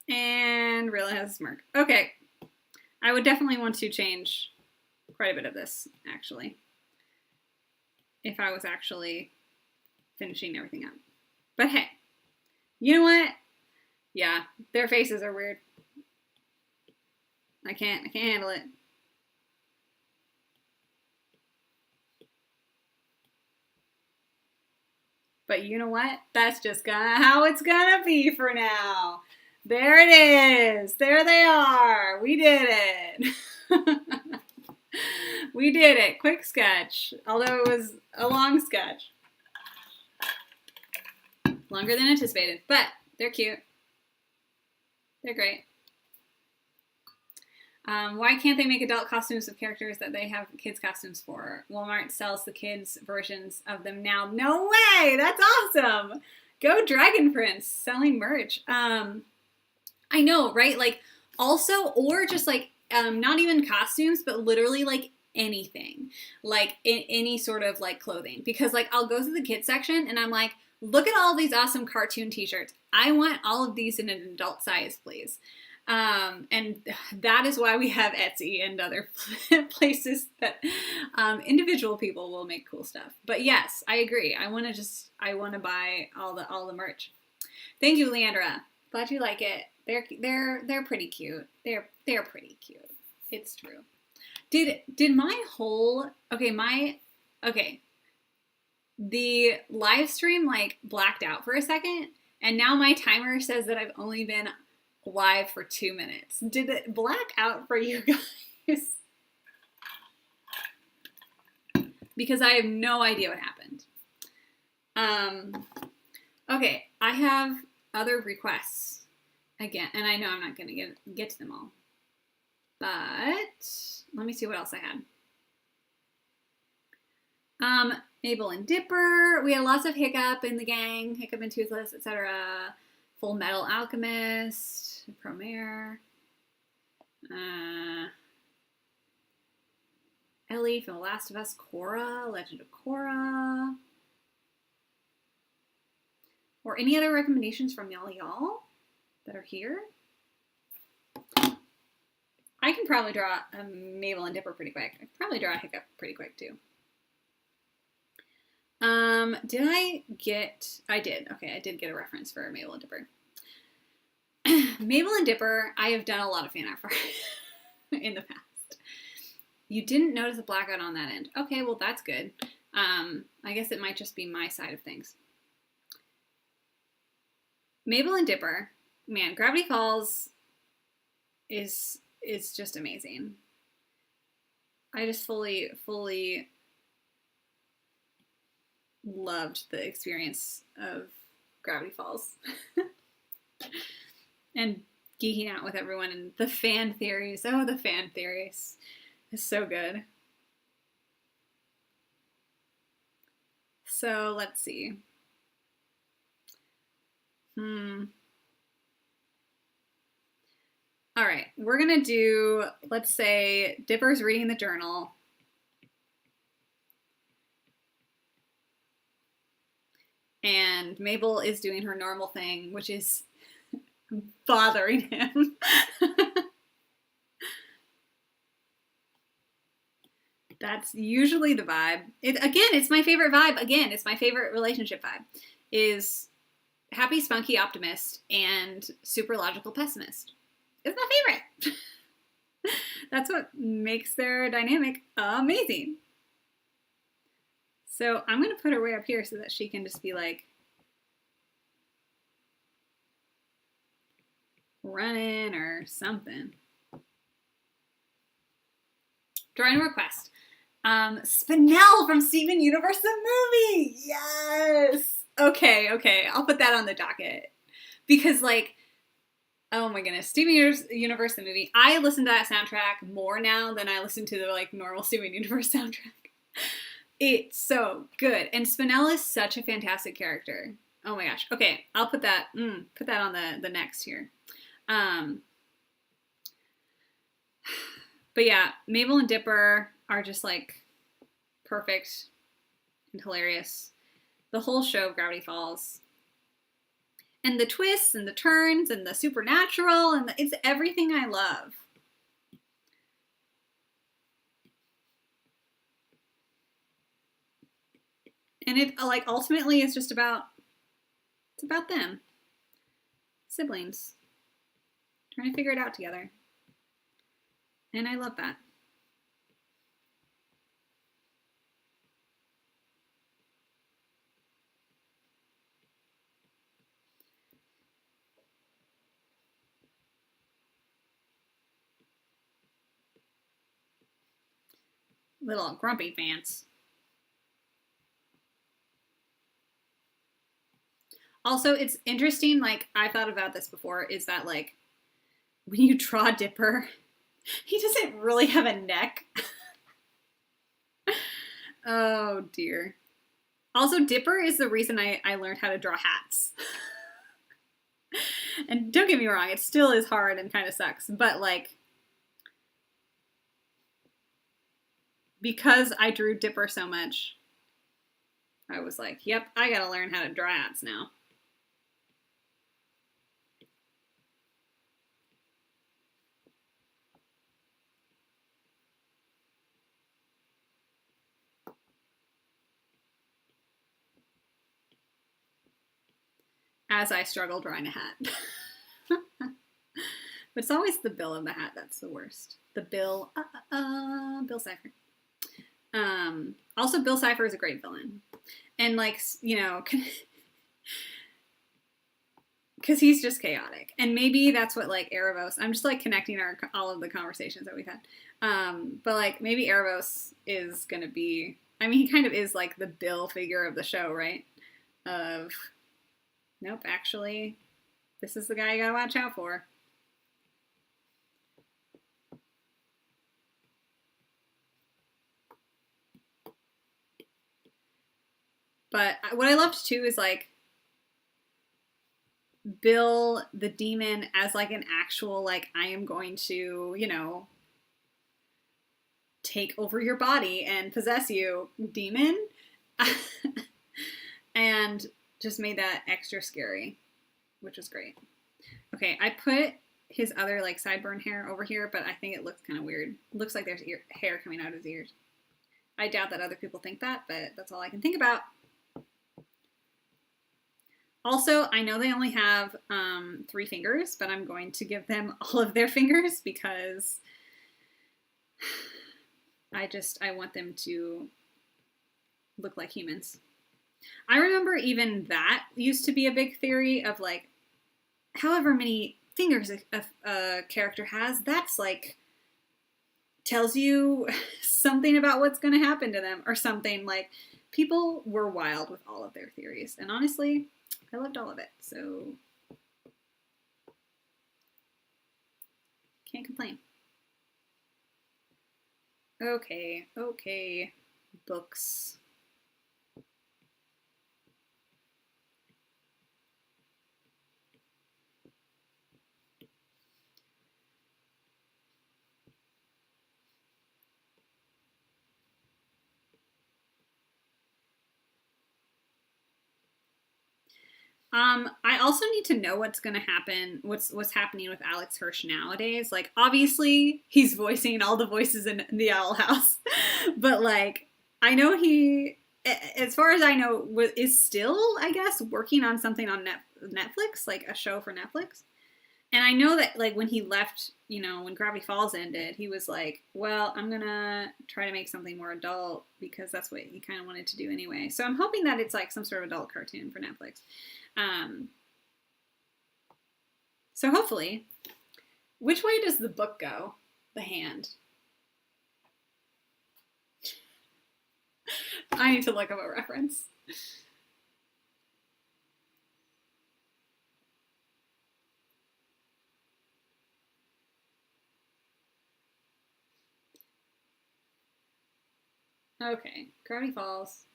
And Rilla has a smirk. Okay. I would definitely want to change quite a bit of this, actually, if I was actually finishing everything up. But hey, you know what? Yeah, their faces are weird. I can't handle it. But you know what? That's just how it's gonna be for now. There it is. There they are. We did it. We did it. Quick sketch. Although it was a long sketch. Longer than anticipated. But they're cute. They're great. Why can't they make adult costumes of characters that they have kids costumes for? Walmart sells the kids versions of them now. No way! That's awesome! Go Dragon Prince selling merch. I know, right? Like, also, or just like, not even costumes, but literally like anything. Like, any sort of like clothing. Because like, I'll go to the kids section and I'm like, look at all these awesome cartoon t-shirts. I want all of these in an adult size, please. And that is why we have Etsy and other places that individual people will make cool stuff. But yes, I agree. I want to buy all the merch. Thank you, Leandra. Glad you like it. They're pretty cute. They're pretty cute. It's true. Did my whole the live stream like blacked out for a second, and now my timer says that I've only been live for 2 minutes. Did it black out for you guys? Because I have no idea what happened. Okay, I have other requests again, and I know I'm not going to get to them all. But let me see what else I had. Mabel and Dipper. We had lots of Hiccup in the gang. Hiccup and Toothless, etc. Full Metal Alchemist. Promare. Ellie from The Last of Us. Korra. Legend of Korra. Or any other recommendations from y'all that are here? I can probably draw a Mabel and Dipper pretty quick. I can probably draw a Hiccup pretty quick too. I did. Okay, I did get a reference for Mabel and Dipper. Mabel and Dipper, I have done a lot of fan art for in the past. You didn't notice a blackout on that end. Okay, well that's good. I guess it might just be my side of things. Mabel and Dipper, man, Gravity Falls is just amazing. I just fully loved the experience of Gravity Falls. And geeking out with everyone and the fan theories. Oh, the fan theories. It's so good. So, let's see. All right, we're gonna do, let's say, Dipper's reading the journal. And Mabel is doing her normal thing, which is bothering him. That's usually the vibe. Again, it's my favorite vibe. Again, it's my favorite relationship vibe. Is happy, spunky optimist and super logical pessimist. It's my favorite. That's what makes their dynamic amazing. So I'm going to put her way up here so that she can just be like running or something. Drawing a request. Spinel from Steven Universe the movie. Yes. Okay. I'll put that on the docket because, like, oh my goodness, Steven Universe the movie. I listen to that soundtrack more now than I listen to the like normal Steven Universe soundtrack. It's so good, and Spinel is such a fantastic character. Oh my gosh. Okay, I'll put that on the next here. But yeah, Mabel and Dipper are just like perfect and hilarious. The whole show of Gravity Falls. And the twists and the turns and the supernatural and it's everything I love. And it like ultimately is just about them. Siblings. Trying to figure it out together. And I love that. Little grumpy pants. Also, it's interesting, like, I thought about this before, is that, like, when you draw Dipper, he doesn't really have a neck. Oh, dear. Also, Dipper is the reason I learned how to draw hats. And don't get me wrong, it still is hard and kind of sucks, but, like, because I drew Dipper so much, I was like, yep, I gotta learn how to draw hats now. As I struggle drawing a hat. But it's always the bill of the hat that's the worst. The bill, Bill Cipher. Also, Bill Cipher is a great villain. And, like, you know, because he's just chaotic. And maybe that's what, like, Erebos, I'm just, like, connecting all of the conversations that we've had. But, like, maybe Erebos is going to be, I mean, he kind of is, like, the Bill figure of the show, right? Nope, actually, this is the guy you gotta watch out for. But what I loved too is like Bill the demon as like an actual like I am going to, you know, take over your body and possess you demon. And just made that extra scary, which was great. Okay, I put his other like sideburn hair over here, but I think it looks kind of weird. It looks like there's hair coming out of his ears. I doubt that other people think that, but that's all I can think about. Also, I know they only have 3 fingers, but I'm going to give them all of their fingers because I want them to look like humans. I remember even that used to be a big theory of like, however many fingers a character has, that's like, tells you something about what's going to happen to them or something. Like, people were wild with all of their theories. And honestly, I loved all of it, so can't complain. Okay, books. I also need to know what's gonna happen, what's happening with Alex Hirsch nowadays. Like, obviously, he's voicing all the voices in the Owl House, but like, I know he, as far as I know, is still, I guess, working on something on Netflix, like a show for Netflix. And I know that, like, when he left, you know, when Gravity Falls ended, he was like, well, I'm gonna try to make something more adult because that's what he kind of wanted to do anyway. So I'm hoping that it's like some sort of adult cartoon for Netflix. Um, so hopefully, which way does the book go? The hand. I need to look up a reference. Okay, Gravity Falls.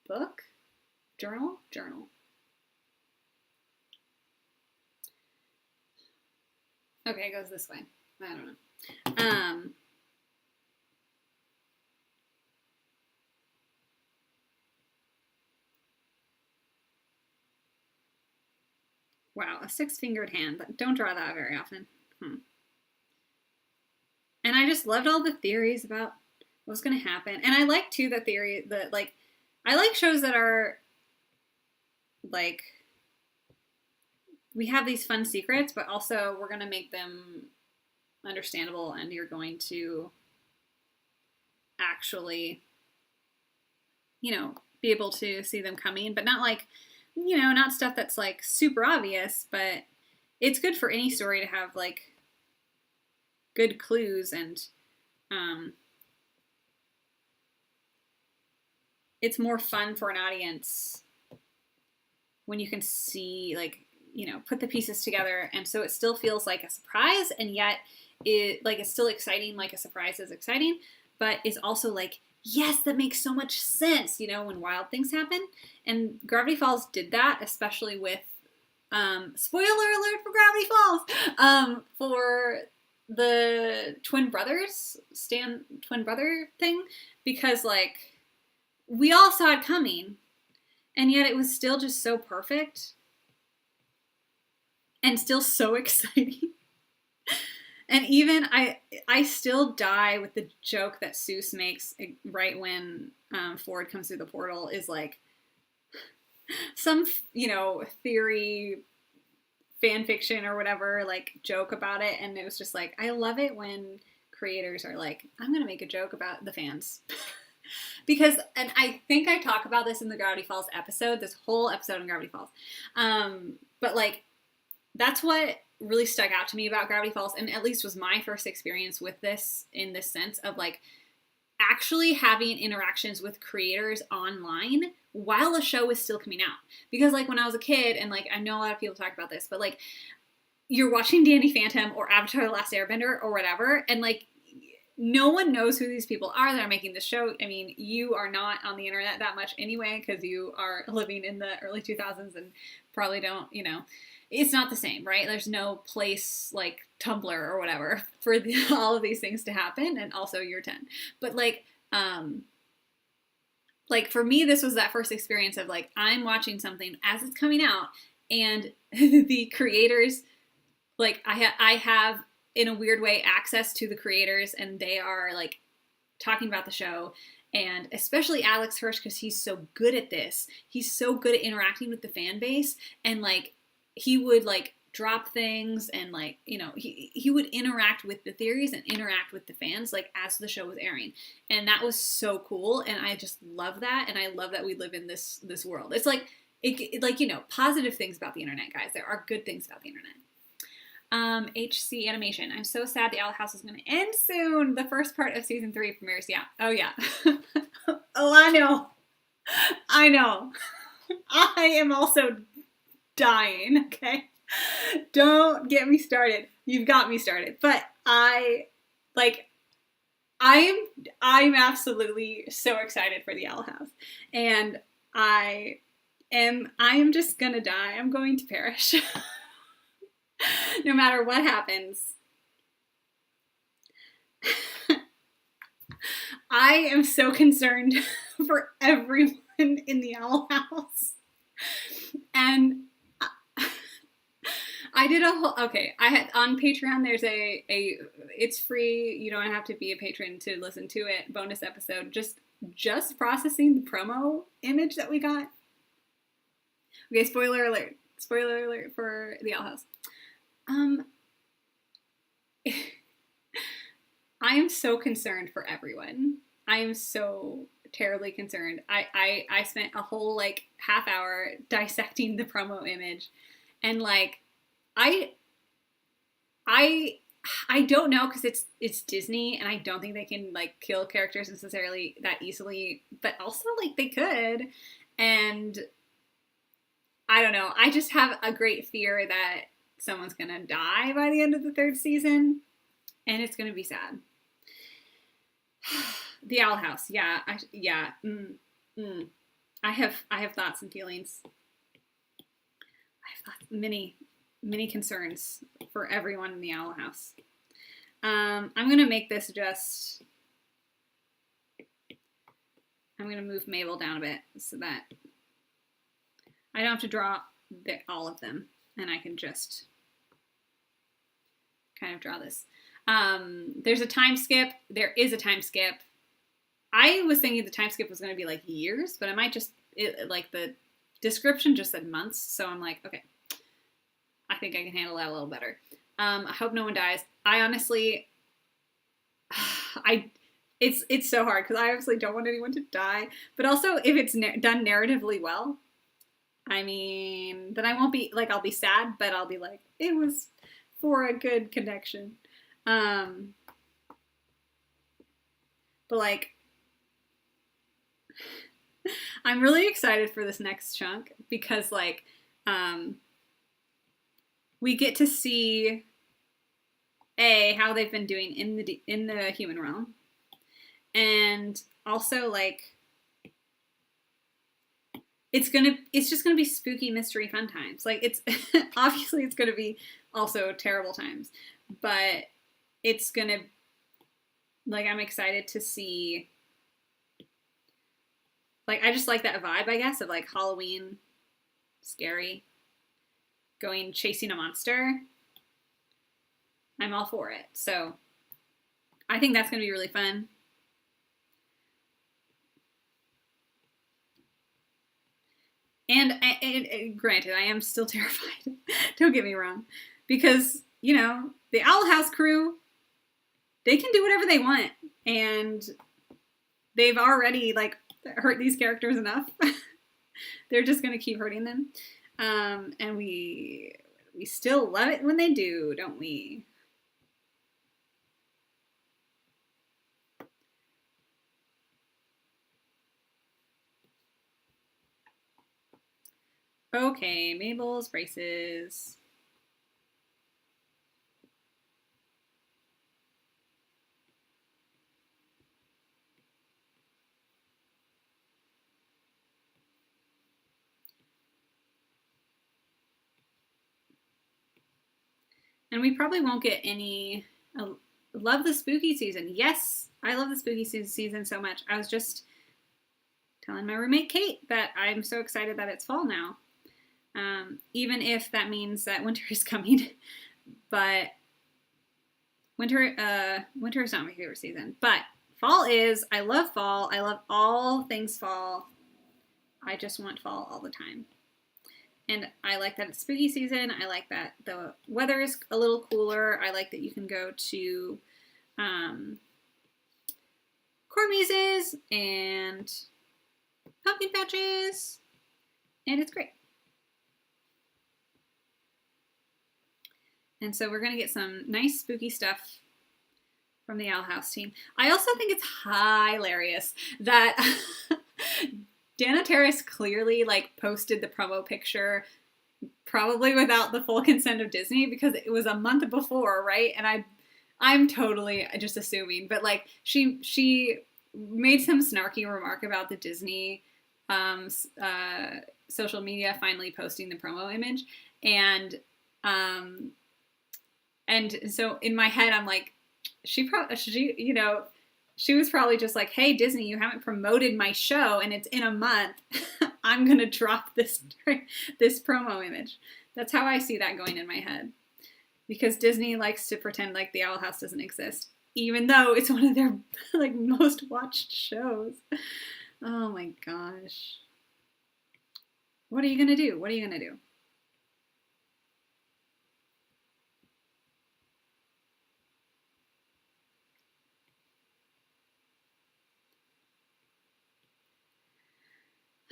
Book? Journal? Journal. Okay, it goes this way. I don't know. Wow, a six-fingered hand. Don't draw that very often. And I just loved all the theories about what's going to happen. And I like, too, the theory that, like, I like shows that are, like, we have these fun secrets, but also we're going to make them understandable and you're going to actually, you know, be able to see them coming, but not like, you know, not stuff that's like super obvious, but it's good for any story to have like good clues and it's more fun for an audience when you can see, like, you know, put the pieces together, and so it still feels like a surprise, and yet it's still exciting, like a surprise is exciting, but it's also like, yes, that makes so much sense, you know, when wild things happen. And Gravity Falls did that, especially with spoiler alert for Gravity Falls, for the twin brother thing, because like we all saw it coming, and yet it was still just so perfect and still so exciting. And even I still die with the joke that Seuss makes right when Ford comes through the portal, is like some, you know, theory, fan fiction or whatever, like joke about it. And it was just like, I love it when creators are like, I'm going to make a joke about the fans. Because, and I think I talk about this in the Gravity Falls episode, this whole episode on Gravity Falls. But like, that's what really stuck out to me about Gravity Falls, and at least was my first experience with this, in this sense of like actually having interactions with creators online while the show is still coming out. Because like when I was a kid, and like I know a lot of people talk about this, but like you're watching Danny Phantom or Avatar The Last Airbender or whatever, and like no one knows who these people are that are making the show. I mean, you are not on the internet that much anyway, because you are living in the early 2000s and probably don't, you know, it's not the same, right? There's no place like Tumblr or whatever for all of these things to happen, and also you're 10. But like for me, this was that first experience of like, I'm watching something as it's coming out, and the creators, like I have in a weird way access to the creators, and they are like talking about the show. And especially Alex Hirsch, because he's so good at this. He's so good at interacting with the fan base, and like he would like drop things, and like, you know, he would interact with the theories and interact with the fans like as the show was airing. And that was so cool, and I just love that. And I love that we live in this world. It's like like, you know, positive things about the internet, guys. There are good things about the internet. HC Animation. I'm so sad the Owl House is going to end soon. The first part of season 3 premieres. Yeah. Oh yeah. Oh, I know. I know. I am also dying. Okay. Don't get me started. You've got me started. But I'm absolutely so excited for the Owl House. And I am just gonna die. I'm going to perish. No matter what happens. I am so concerned for everyone in the Owl House. And I did a whole, okay, I had on Patreon, there's it's free, you don't have to be a patron to listen to it, bonus episode, just processing the promo image that we got. Okay, spoiler alert for the Owl House. I am so concerned for everyone. I am so terribly concerned. I spent a whole like half hour dissecting the promo image, and like I don't know, because it's Disney, and I don't think they can like kill characters necessarily that easily, but also like they could, and I don't know. I just have a great fear that someone's gonna die by the end of the third season, and it's gonna be sad. The Owl House, yeah, I have thoughts and feelings. I have many concerns for everyone in the Owl House. I'm gonna make this just. I'm gonna move Mabel down a bit so that I don't have to draw all of them, and I can just kind of draw this. There's a time skip. There is a time skip. I was thinking the time skip was going to be like years, but it might just, like the description just said months. So I'm like, okay, I think I can handle that a little better. I hope no one dies. I honestly, it's so hard because I obviously don't want anyone to die, but also if it's done narratively well, I mean, then I won't be like, I'll be sad, but I'll be like, it was for a good connection. But like, I'm really excited for this next chunk because like, we get to see how they've been doing in the human realm, and also like, it's just gonna be spooky mystery fun times. Like it's obviously it's gonna be also terrible times, but it's gonna, like, I'm excited to see, like, I just like that vibe, I guess, of like Halloween, scary, going chasing a monster. I'm all for it. So I think that's gonna be really fun. And granted, I am still terrified. Don't get me wrong. Because, you know, the Owl House crew, they can do whatever they want. And they've already, like, hurt these characters enough. They're just going to keep hurting them. And we still love it when they do, don't we? Okay, Mabel's braces. And we probably won't get any. Love the spooky season. Yes, I love the spooky season so much. I was just telling my roommate Kate that I'm so excited that it's fall now. Even if that means that winter is coming. But winter is not my favorite season. But fall is. I love fall. I love all things fall. I just want fall all the time. And I like that it's spooky season. I like that the weather is a little cooler. I like that you can go to corn mazes and pumpkin patches. And it's great. And so we're going to get some nice spooky stuff from the Owl House team. I also think it's hilarious that Dana Terrace clearly like posted the promo picture probably without the full consent of Disney because it was a month before, right? And I'm totally just assuming, but like she made some snarky remark about the Disney social media finally posting the promo image, and so in my head I'm like, she you know, She was probably just like, hey, Disney, you haven't promoted my show and it's in a month. I'm going to drop this promo image. That's how I see that going in my head. Because Disney likes to pretend like the Owl House doesn't exist, even though it's one of their like most watched shows. Oh my gosh. What are you going to do? What are you going to do?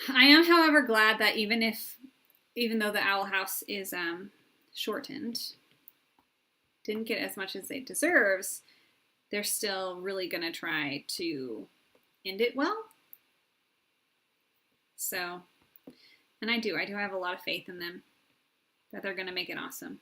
I am, however, glad that even though the Owl House is shortened, didn't get as much as it deserves, they're still really gonna try to end it well. So, and I do have a lot of faith in them that they're gonna make it awesome.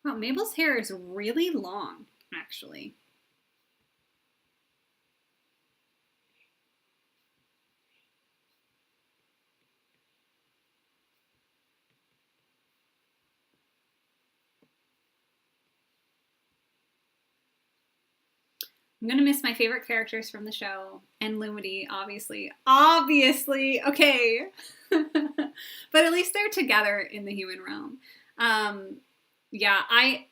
Wow, Mabel's hair is really long, actually. I'm gonna miss my favorite characters from the show, and Lumity, obviously. Obviously! Okay. But at least they're together in the human realm. Yeah, I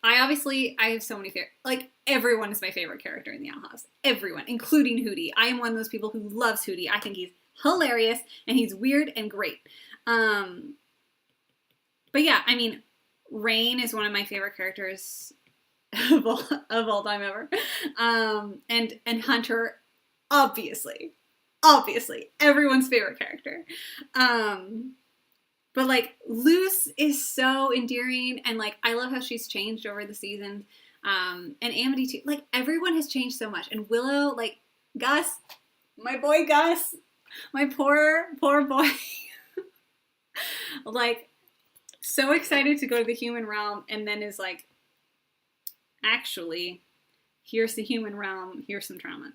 obviously, I have so many favorite, like, everyone is my favorite character in the Owl House. Everyone, including Hootie. I am one of those people who loves Hootie. I think he's hilarious, and he's weird and great. But yeah, I mean, Rain is one of my favorite characters of all time ever. And Hunter, obviously, everyone's favorite character. But like Luce is so endearing, and like I love how she's changed over the seasons. And Amity too. Like everyone has changed so much. And Willow, like Gus, my boy Gus, my poor boy. Like so excited to go to the human realm, and then is like, actually, here's the human realm, here's some trauma.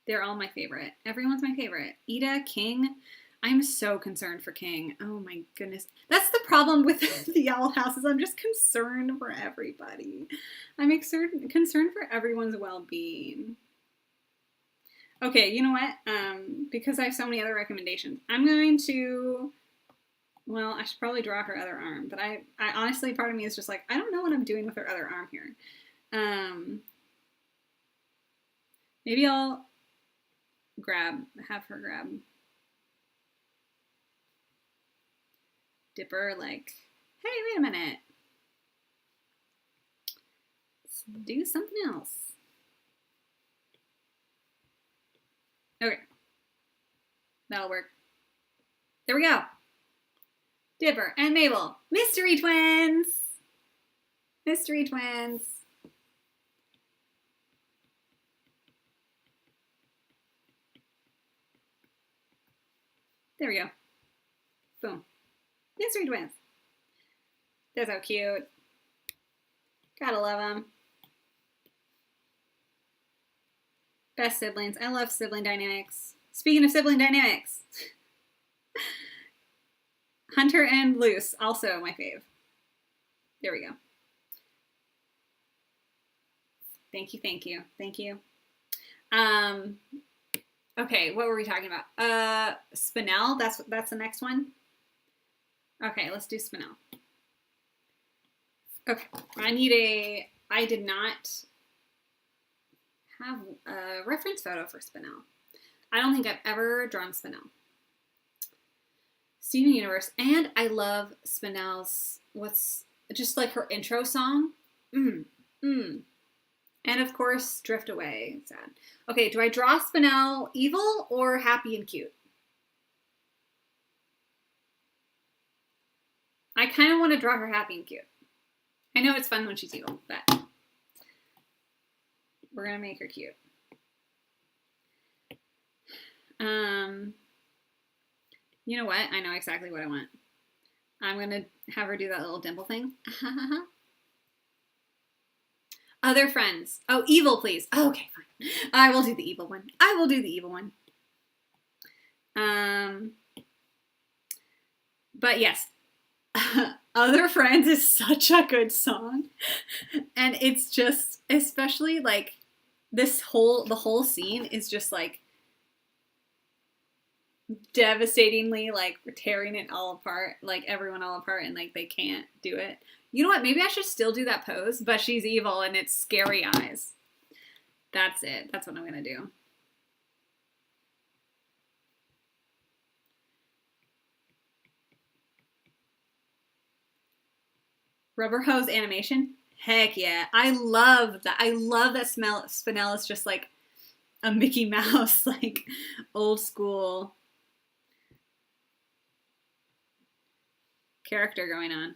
They're all my favorite. Everyone's my favorite. Ida, King. I'm so concerned for King. Oh my goodness. That's the problem with the Owl House, is I'm just concerned for everybody. I'm concerned for everyone's well-being. Okay, you know what? Because I have so many other recommendations, I'm going to... Well, I should probably draw her other arm, but I honestly, part of me is just like, I don't know what I'm doing with her other arm here. Maybe I'll have her grab Dipper, like, hey, wait a minute. Let's do something else. Okay. That'll work. There we go. Dipper and Mabel. Mystery twins! Mystery twins. There we go. Boom. Mystery twins. They're so cute. Gotta love them. Best siblings. I love sibling dynamics. Speaking of sibling dynamics. Hunter and Luce, also my fave. There we go. Thank you, thank you, thank you. Okay, what were we talking about? Spinel, that's the next one. Okay, let's do Spinel. Okay, I did not have a reference photo for Spinel. I don't think I've ever drawn Spinel. Steven Universe, and I love Spinel's, what's just like her intro song. And of course, Drift Away. Sad. Okay, do I draw Spinel evil or happy and cute? I kind of want to draw her happy and cute. I know it's fun when she's evil, but we're going to make her cute. You know what? I know exactly what I want. I'm gonna have her do that little dimple thing. Other friends. Oh, evil, please. Oh, okay, fine. I will do the evil one. I will do the evil one. But yes, Other Friends is such a good song. And it's just, especially like the whole scene is just like devastatingly like tearing it all apart, like everyone all apart, and like they can't do it. You know what? Maybe I should still do that pose, but she's evil and it's scary eyes. That's it. That's what I'm gonna do. Rubber hose animation. Heck yeah. I love that. I love that Spinelli's just like a Mickey Mouse, like old school character going on.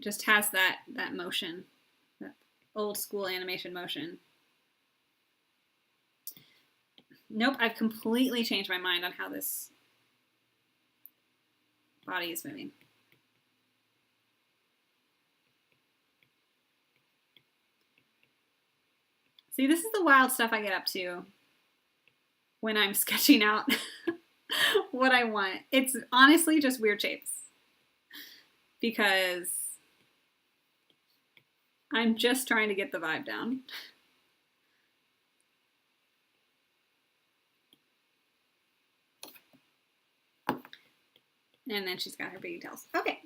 Just has that motion, that old school animation motion. Nope, I've completely changed my mind on how this body is moving. See, this is the wild stuff I get up to when I'm sketching out what I want. It's honestly just weird shapes because I'm just trying to get the vibe down. And then she's got her baby tails. Okay.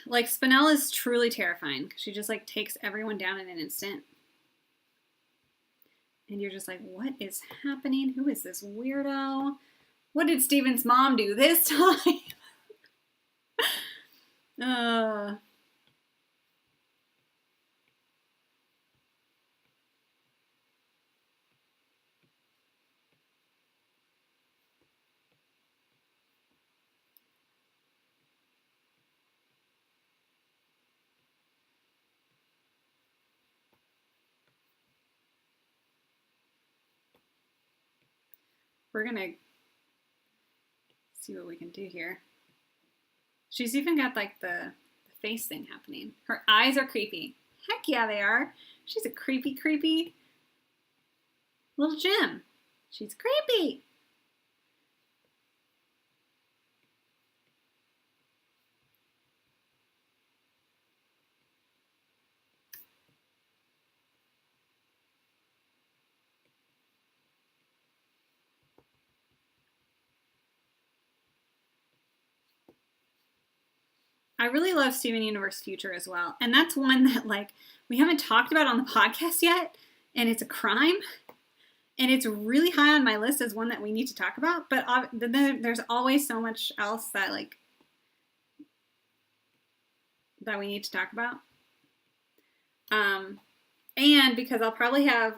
Like, Spinella is truly terrifying. She just, like, takes everyone down in an instant. And you're just like, what is happening? Who is this weirdo? What did Steven's mom do this time? We're gonna see what we can do here. She's even got like the face thing happening. Her eyes are creepy. Heck yeah, they are. She's a creepy, creepy little gem. She's creepy. I really love Steven Universe Future as well. And that's one that like we haven't talked about on the podcast yet, and it's a crime. And it's really high on my list as one that we need to talk about, but there's always so much else that like that we need to talk about. And because I'll probably have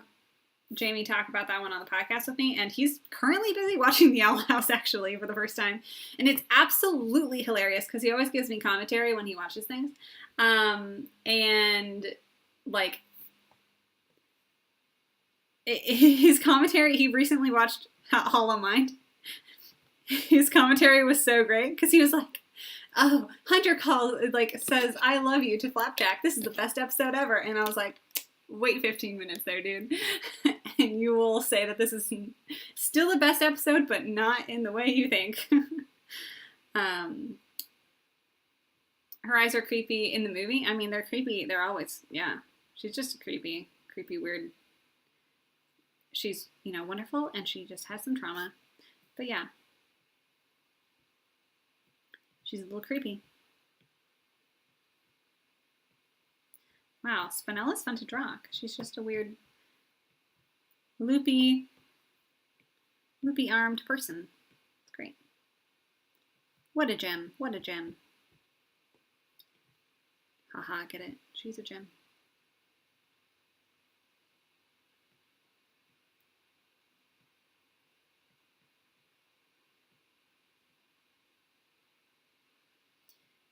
Jamie talk about that one on the podcast with me, and he's currently busy watching The Owl House actually for the first time, and it's absolutely hilarious because he always gives me commentary when he watches things, and like his commentary, he recently watched Hollow Mind. His commentary was so great because he was like, oh, Hunter says I love you to Flapjack, this is the best episode ever, and I was like, wait 15 minutes there, dude. And you will say that this is still the best episode, but not in the way you think. Her eyes are creepy in the movie. I mean, they're creepy. They're always, yeah. She's just a creepy, weird. She's, wonderful, and she just has some trauma. But yeah. She's a little creepy. Wow, Spinella's fun to draw. She's just a weird, loopy armed person. It's great. What a gem. What a gem. Haha, get it. She's a gem.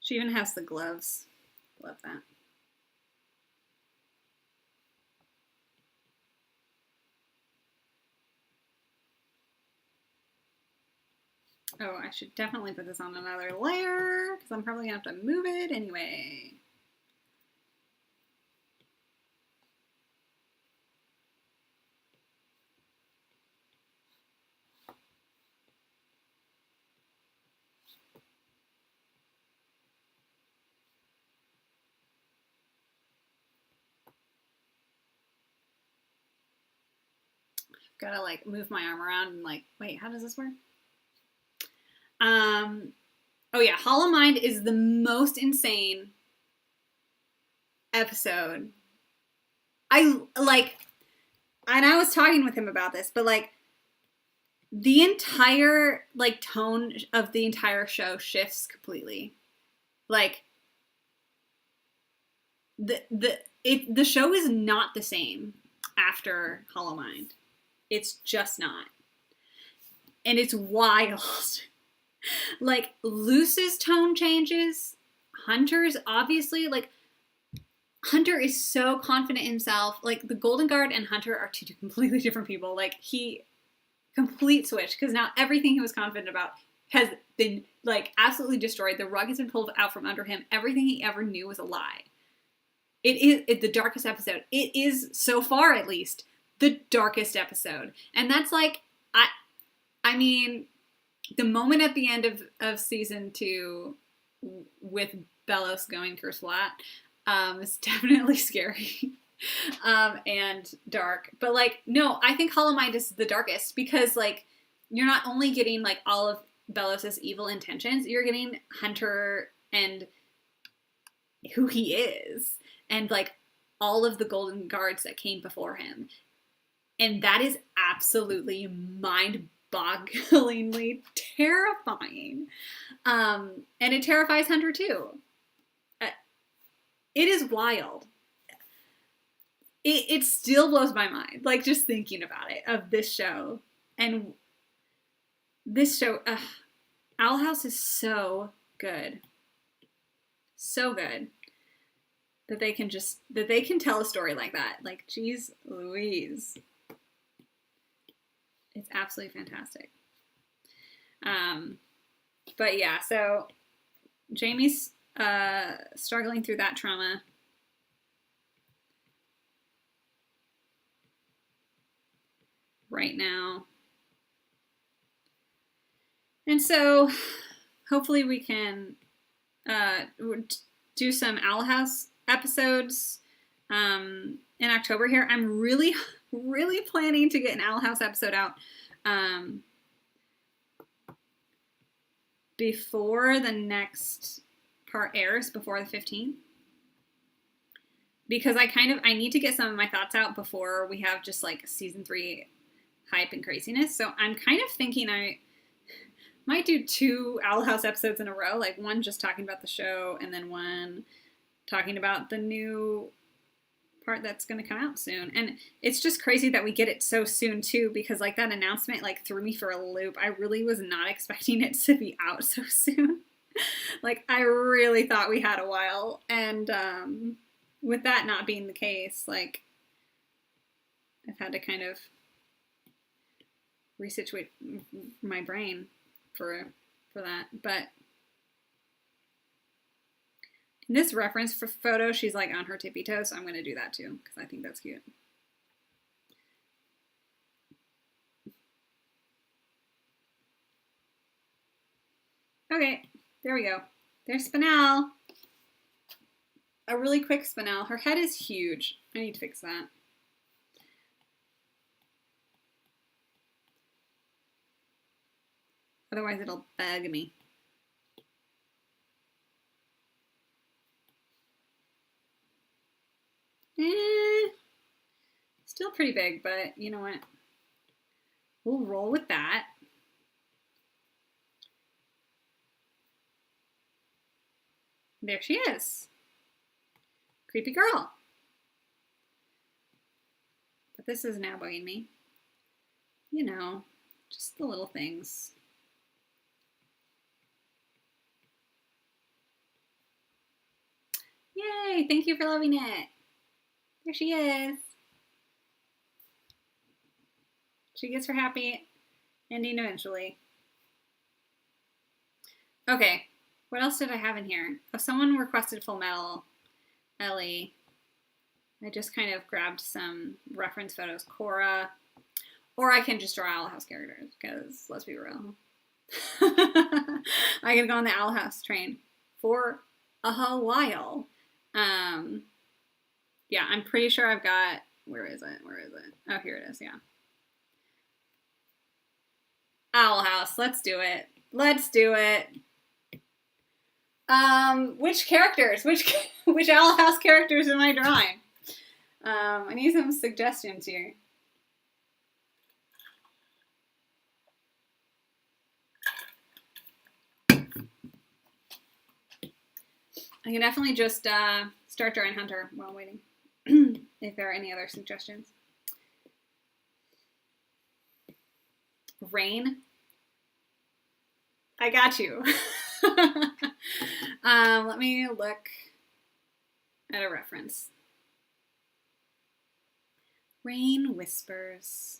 She even has the gloves. Love that. Oh, I should definitely put this on another layer because I'm probably gonna have to move it anyway. Gotta like move my arm around and like, wait, how does this work? Oh yeah, Hollow Mind is the most insane episode. I like, and I was talking with him about this, but like the entire like tone of the entire show shifts completely. Like the show is not the same after Hollow Mind. It's just not. And it's wild. Like Luce's tone changes. Hunter's obviously like Hunter is so confident in himself. Like the Golden Guard and Hunter are two completely different people. Like he complete switch because now everything he was confident about has been like absolutely destroyed. The rug has been pulled out from under him. Everything he ever knew was a lie. It's the darkest episode. It is, so far at least, the darkest episode. And that's like, I mean, the moment at the end of season 2 with Bellos going curse flat is definitely scary and dark. But like, no, I think Hollow Mind is the darkest because like you're not only getting like all of Bellos' evil intentions, you're getting Hunter and who he is and like all of the Golden Guards that came before him. And that is absolutely mind-bogglingly terrifying. And it terrifies Hunter too. It is wild. It still blows my mind, like just thinking about it, of this show. And this show, Owl House is so good. So good. That they can tell a story like that. Like, geez Louise. It's absolutely fantastic. But yeah, so Jamie's struggling through that trauma. Right now. And so hopefully we can do some Owl House episodes in October here. I'm really, really planning to get an Owl House episode out before the next part airs, before the 15th. Because I need to get some of my thoughts out before we have just like season 3 hype and craziness. So I'm kind of thinking I might do 2 Owl House episodes in a row, like one just talking about the show and then one talking about the new part that's going to come out soon. And it's just crazy that we get it so soon too, because like that announcement like threw me for a loop. I really was not expecting it to be out so soon. Like I really thought we had a while, and with that not being the case, like I've had to kind of resituate my brain for that. But in this reference for photo, she's like on her tippy toes, so I'm going to do that too because I think that's cute. Okay, there we go. There's Spinel. A really quick Spinel. Her head is huge. I need to fix that. Otherwise it'll bug me. Still pretty big, but you know what? We'll roll with that. There she is. Creepy girl. But this is now bugging me. You know, just the little things. Yay! Thank you for loving it. There she is. She gets her happy ending eventually. Okay, what else did I have in here? Oh, someone requested Full Metal Ellie. I just kind of grabbed some reference photos. Cora. Or I can just draw Owl House characters, because let's be real. I can go on the Owl House train for a while. Yeah, I'm pretty sure I've got, where is it? Oh, here it is, yeah. Owl House, let's do it. Which characters? Which Owl House characters am I drawing? I need some suggestions here. I can definitely just start drawing Hunter while I'm waiting, if there are any other suggestions. Rain. I got you. Let me look at a reference. Rain Whispers.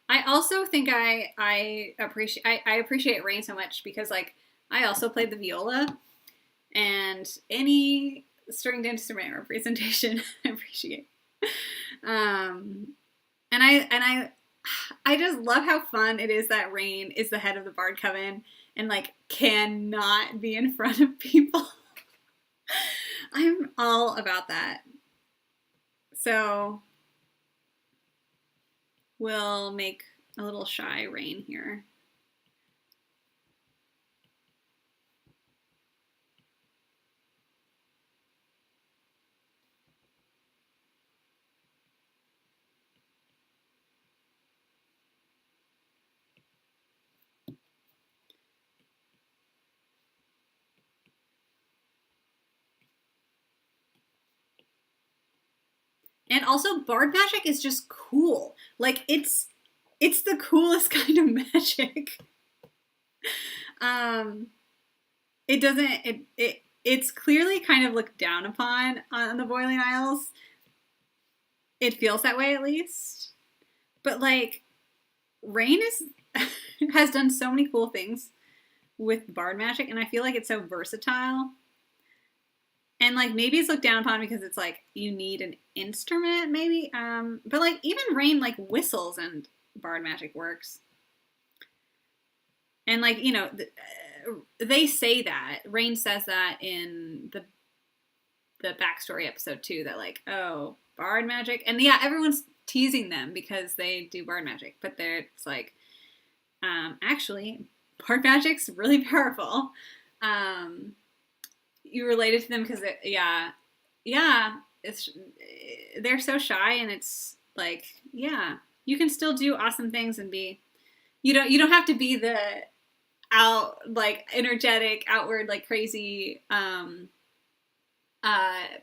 I also think I appreciate Rain so much because, like, I also played the viola, and any stringed instrument representation I appreciate. And I just love how fun it is that Rain is the head of the Bard Coven and, like, cannot be in front of people. I'm all about that. So we'll make a little shy Rain here. And also, Bard magic is just cool. Like, it's the coolest kind of magic. It's clearly kind of looked down upon on the Boiling Isles. It feels that way, at least. But, like, Rain has done so many cool things with Bard magic, and I feel like it's so versatile. And, like, maybe it's looked down upon because it's, like, you need an instrument, maybe. But, like, even Rain, like, whistles and Bard magic works. And, like, you know, they say that. Rain says that in the backstory episode 2, that, like, oh, Bard magic. And, yeah, everyone's teasing them because they do Bard magic. But it's like, actually, Bard magic's really powerful. You related to them because they're so shy, and it's like, yeah, you can still do awesome things and be, you don't have to be the energetic, outward, like, crazy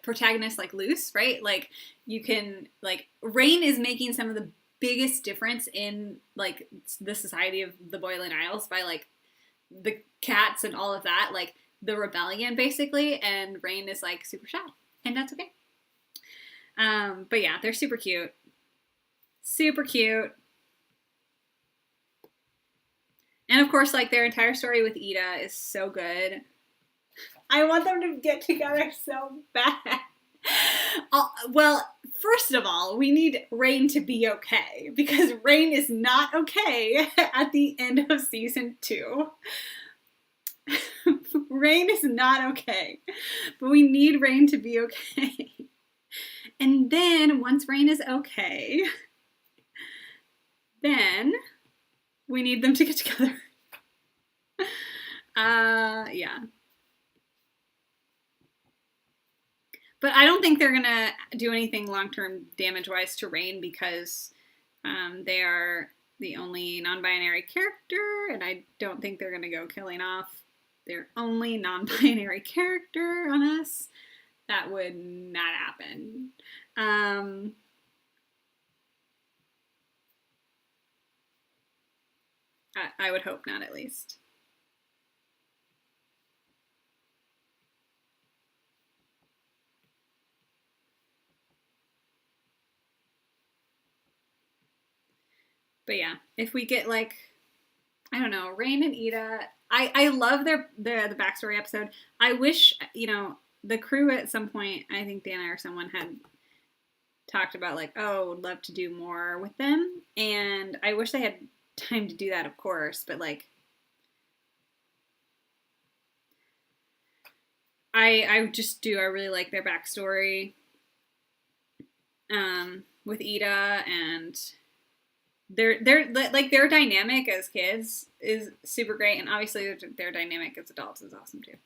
protagonist like Luce, right? Like, you can, like, Rain is making some of the biggest difference in, like, the society of the Boiling Isles by, like, the cats and all of that, like, the rebellion, basically, and Rain is, like, super shy, and that's okay. But yeah, they're super cute. Super cute. And of course, like, their entire story with Ida is so good. I want them to get together so bad. Well, first of all, we need Rain to be okay, because Rain is not okay at the end of season 2. Rain is not okay, but we need Rain to be okay. And then once Rain is okay, then we need them to get together. Yeah. But I don't think they're gonna do anything long-term damage-wise to Rain, because they are the only non-binary character, and I don't think they're gonna go killing off their only non-binary character on us. That would not happen. I would hope not, at least. But yeah, if we get like, I don't know, Rain and Ida, I love the backstory episode. I wish, you know, the crew at some point, I think Dana or someone had talked about like, oh, would love to do more with them, and I wish they had time to do that, of course, but like, I really like their backstory with Ida, and they're like their dynamic as kids is super great, and obviously their dynamic as adults is awesome too.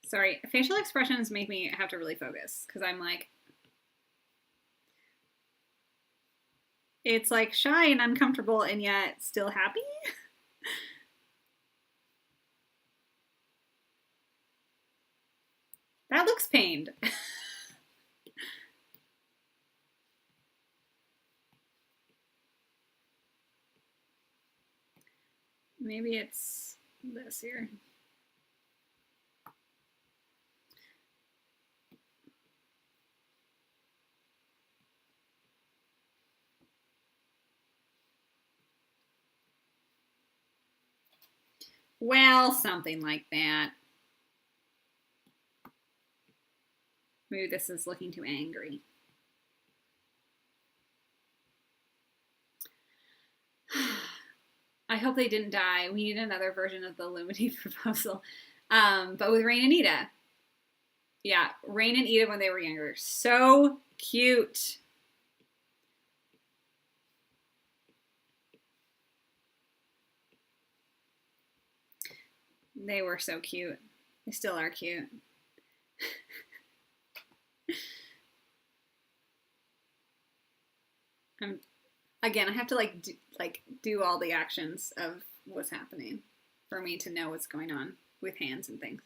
Sorry, facial expressions make me have to really focus because I'm like, it's like shy and uncomfortable and yet still happy. That looks pained. Maybe it's this here. Well, something like that. Maybe this is looking too angry. I hope they didn't die. We need another version of the Lumity proposal. But with Rain and Ida. Yeah, Rain and Ida when they were younger. So cute. They were so cute. They still are cute. Again, I have to do all the actions of what's happening for me to know what's going on with hands and things.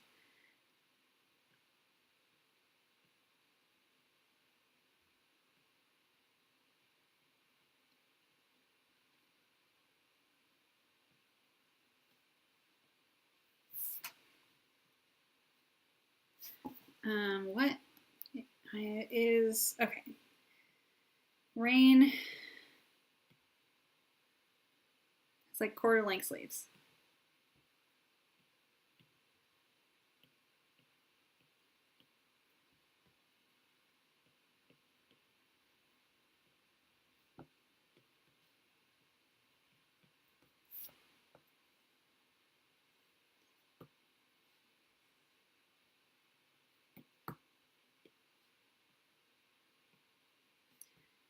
What is okay? Rain. It's like quarter length sleeves.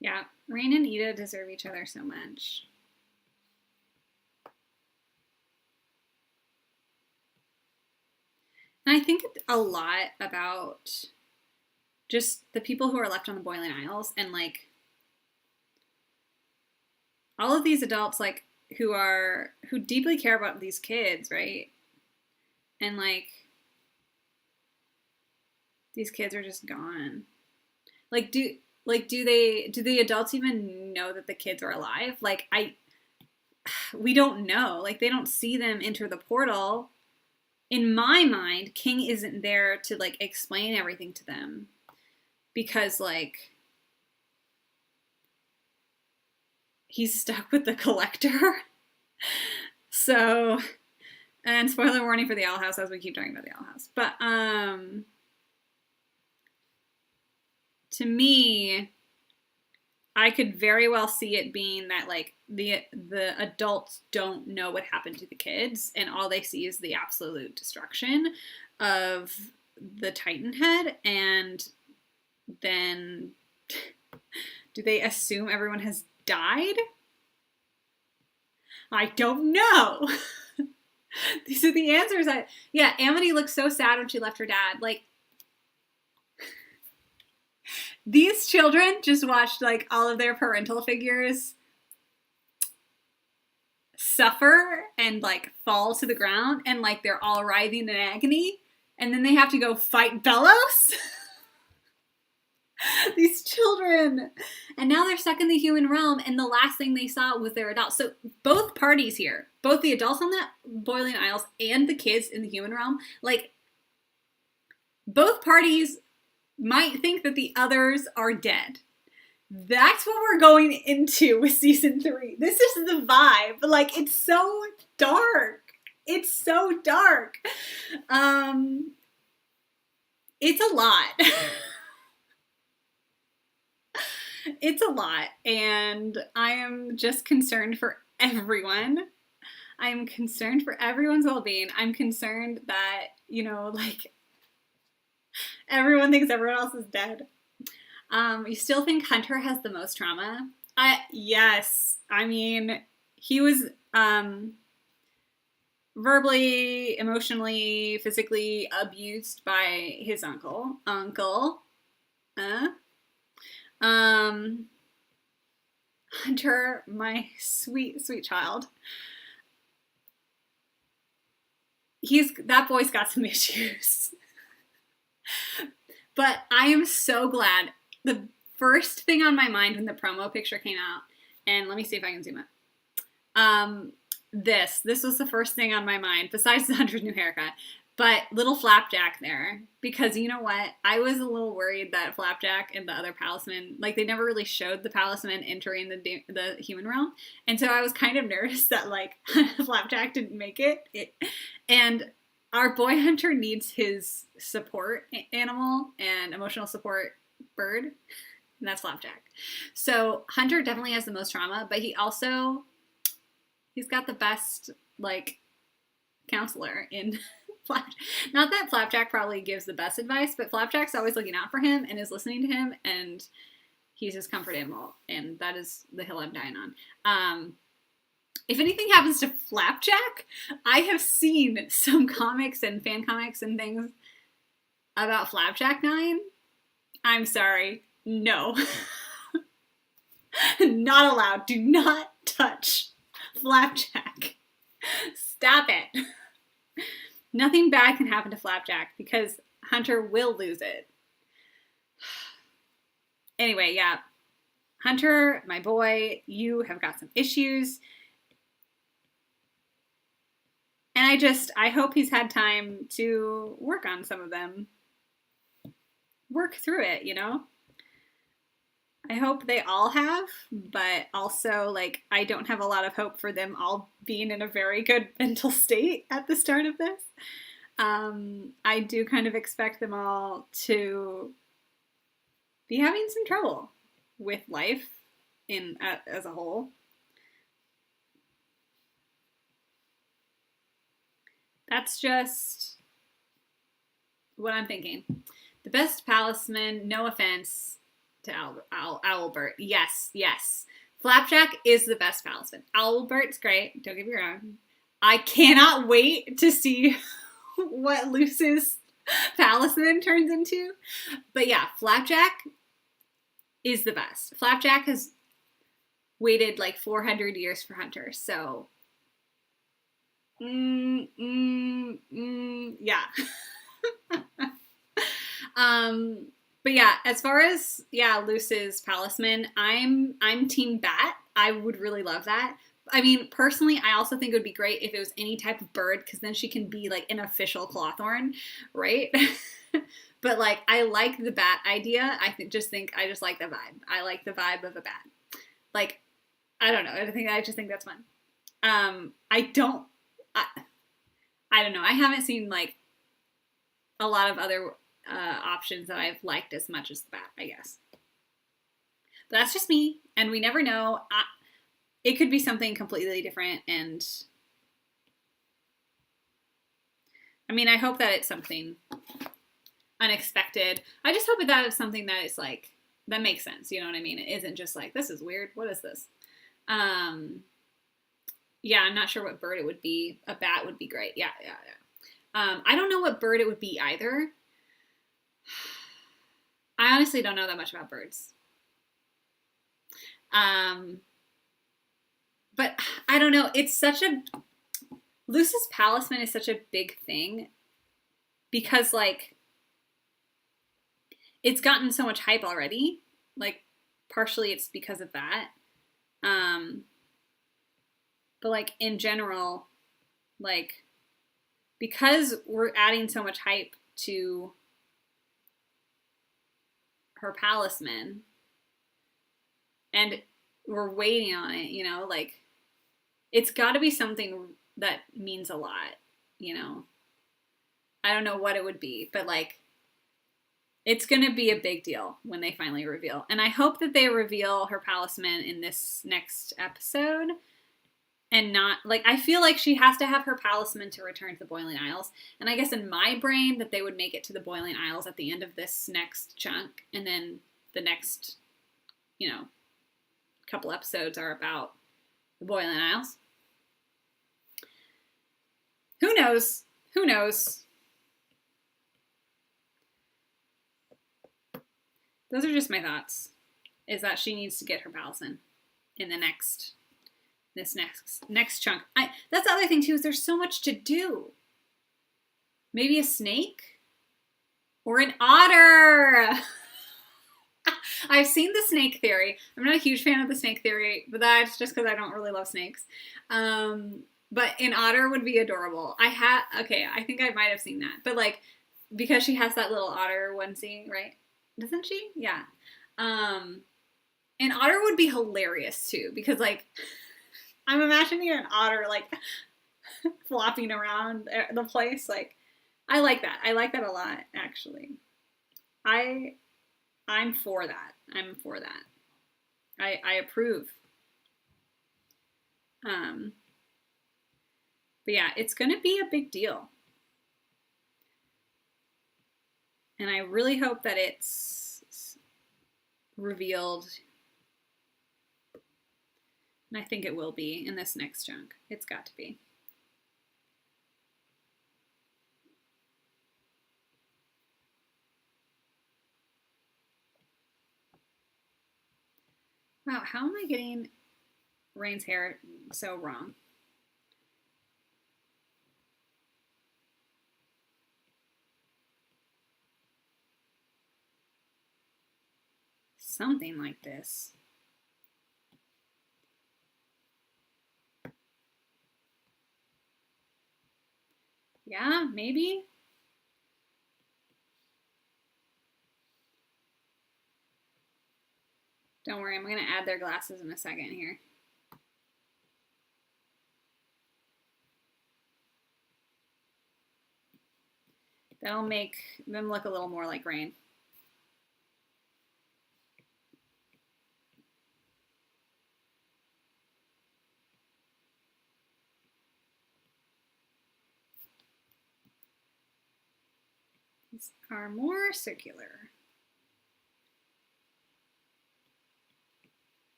Yeah, Rain and Ida deserve each other so much. And I think a lot about just the people who are left on the Boiling Isles and like all of these adults like who deeply care about these kids, right? And like these kids are just gone. Like do the adults even know that the kids are alive? Like we don't know. Like they don't see them enter the portal. In my mind, King isn't there to like explain everything to them because like he's stuck with the collector. So, and spoiler warning for the Owl House as we keep talking about the Owl House. But to me, I could very well see it being that like the adults don't know what happened to the kids and all they see is the absolute destruction of the Titan head, and then do they assume everyone has died? I don't know. These are the answers. Yeah, Amity looked so sad when she left her dad. Like, these children just watched like all of their parental figures suffer and like fall to the ground and like they're all writhing in agony and then they have to go fight Bellows. These children. And now they're stuck in the human realm, and the last thing they saw was their adults. So both parties here, both the adults on the Boiling Isles and the kids in the human realm, like, both parties might think that the others are dead. That's what we're going into with season 3. This is the vibe. Like, it's so dark. It's so dark. It's a lot. It's a lot, and I am just concerned for everyone. I'm concerned for everyone's well-being. I'm concerned that, you know, like, everyone thinks everyone else is dead. You still think Hunter has the most trauma? Yes. I mean, he was verbally, emotionally, physically abused by his uncle. Hunter, my sweet, sweet child. That boy's got some issues. But I am so glad. The first thing on my mind when the promo picture came out, and let me see if I can zoom up. This was the first thing on my mind, besides the Hunter's new haircut. But little Flapjack there, because you know what? I was a little worried that Flapjack and the other palisman, like, they never really showed the palisman entering the human realm. And so I was kind of nervous that, like, Flapjack didn't make it. And our boy Hunter needs his support animal and emotional support bird, and that's Flapjack. So Hunter definitely has the most trauma, but he's got the best, like, counselor in Flapjack. Not that Flapjack probably gives the best advice, but Flapjack's always looking out for him and is listening to him, and he's his comfort animal, and that is the hill I'm dying on. If anything happens to Flapjack, I have seen some comics and fan comics and things about Flapjack dying. I'm sorry. No. Not allowed. Do not touch Flapjack. Stop it. Nothing bad can happen to Flapjack because Hunter will lose it. Anyway, yeah. Hunter, my boy, you have got some issues. And I hope he's had time to work on some of them. Work through it, you know? I hope they all have, but also, like, I don't have a lot of hope for them all being in a very good mental state at the start of this. I do kind of expect them all to be having some trouble with life as a whole. That's just what I'm thinking. The best palisman, no offense to Owlbert. Yes. Flapjack is the best palisman. Owlbert's great, don't get me wrong. I cannot wait to see what Luce's palisman turns into. But yeah, Flapjack is the best. Flapjack has waited like 400 years for Hunter, so yeah. But yeah, as far as Luce's palisman, I'm Team Bat. I would really love that. I mean, personally, I also think it would be great if it was any type of bird, because then she can be like an official Clawthorn, right? But like, I like the bat idea. I just like the vibe. I like the vibe of a bat. Like, I don't know. I just think that's fun. I don't know. I haven't seen like a lot of other options that I've liked as much as the bat, I guess. But that's just me, and we never know. It could be something completely different, and I mean, I hope that it's something unexpected. I just hope that it's something that is like, that makes sense, you know what I mean? It isn't just like, this is weird, what is this? Yeah, I'm not sure what bird it would be. A bat would be great. Yeah. I don't know what bird it would be either. I honestly don't know that much about birds. But I don't know. Luce's palisman is such a big thing because, like, it's gotten so much hype already. Like, partially it's because of that. But like in general, like because we're adding so much hype to her palisman and we're waiting on it, you know, like it's got to be something that means a lot, you know. I don't know what it would be, but like it's going to be a big deal when they finally reveal. And I hope that they reveal her palisman in this next episode and not like I feel like she has to have her palisman to return to the Boiling Isles. And I guess in my brain that they would make it to the Boiling Isles at the end of this next chunk, and then the next, you know, couple episodes are about the Boiling Isles. Who knows? Who knows? Those are just my thoughts. Is that she needs to get her palisman in the next chunk. That's the other thing too, is there's so much to do. Maybe a snake? Or an otter! I've seen the snake theory. I'm not a huge fan of the snake theory, but that's just because I don't really love snakes. But an otter would be adorable. I think I might have seen that. But like, because she has that little otter onesie, right? Doesn't she? Yeah. An otter would be hilarious too, because like, I'm imagining an otter like flopping around the place. Like, I like that. I like that a lot, actually. I'm for that. I'm for that. I approve. But yeah, it's gonna be a big deal. And I really hope that it's revealed. And I think it will be in this next chunk. It's got to be. Wow, how am I getting Rain's hair so wrong? Something like this. Yeah, maybe. Don't worry, I'm going to add their glasses in a second here. That'll make them look a little more like Rain. These are more circular.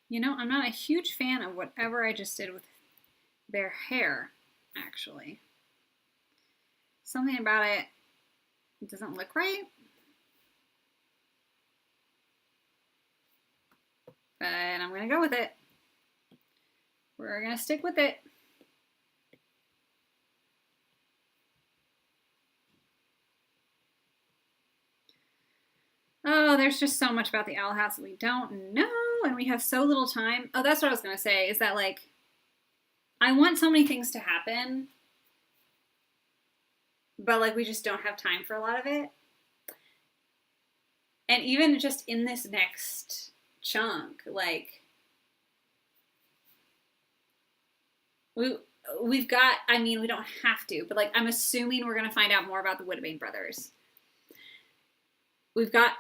You know, I'm not a huge fan of whatever I just did with their hair, actually. Something about it doesn't look right. But I'm going to go with it. We're going to stick with it. Oh, there's just so much about the Owl House that we don't know, and we have so little time. Oh, that's what I was going to say, is that, like, I want so many things to happen, but, like, we just don't have time for a lot of it. And even just in this next chunk, like, we've got, I mean, we don't have to, but, like, I'm assuming we're going to find out more about the Woodbane brothers. We've got,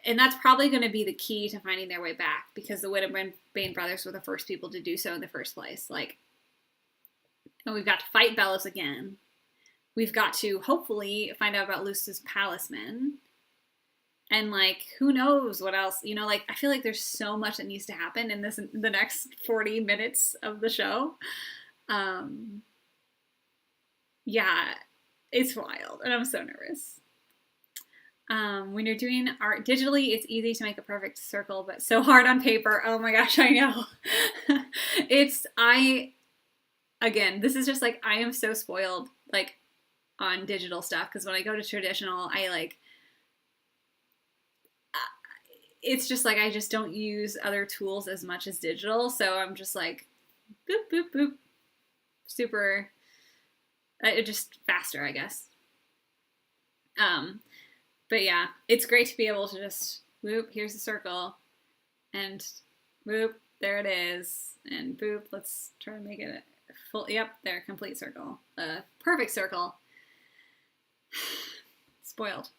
and that's probably going to be the key to finding their way back, because the Woodbane brothers were the first people to do so in the first place. Like, and we've got to fight Bellows again. We've got to hopefully find out about Luce's palisman. And, like, who knows what else, you know, like, I feel like there's so much that needs to happen in the next 40 minutes of the show. Yeah, it's wild, and I'm so nervous. When you're doing art digitally, it's easy to make a perfect circle, but so hard on paper. Oh my gosh, I know. Again, this is just like, I am so spoiled, like, on digital stuff, because when I go to traditional, it's just like, I just don't use other tools as much as digital, so I'm just like, boop, boop, boop, super, it just faster, I guess. But yeah, it's great to be able to just, whoop, here's the circle, and whoop, there it is, and boop, let's try to make it a full, yep, there, complete circle, perfect circle. Spoiled.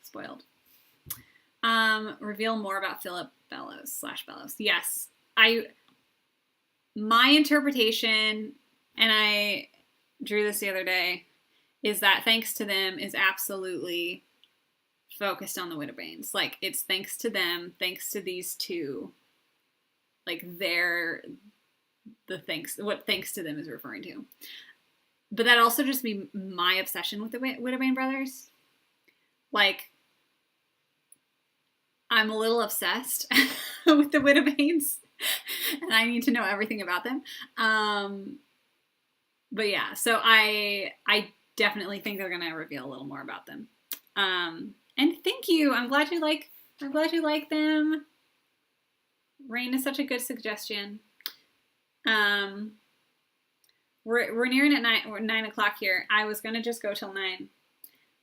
Reveal more about Philip Bellows. Yes, my interpretation, and I drew this the other day, is that thanks to them is absolutely focused on the Widowbanes. Like, it's thanks to them, thanks to these two. Like, what thanks to them is referring to. But that also just be my obsession with the Widowbane brothers. Like, I'm a little obsessed with the Widowbanes, and I need to know everything about them. But yeah, so I definitely think they're gonna reveal a little more about them. And thank you. I'm glad you like them. Rain is such a good suggestion. We're nearing at 9 o'clock here. I was gonna just go till 9,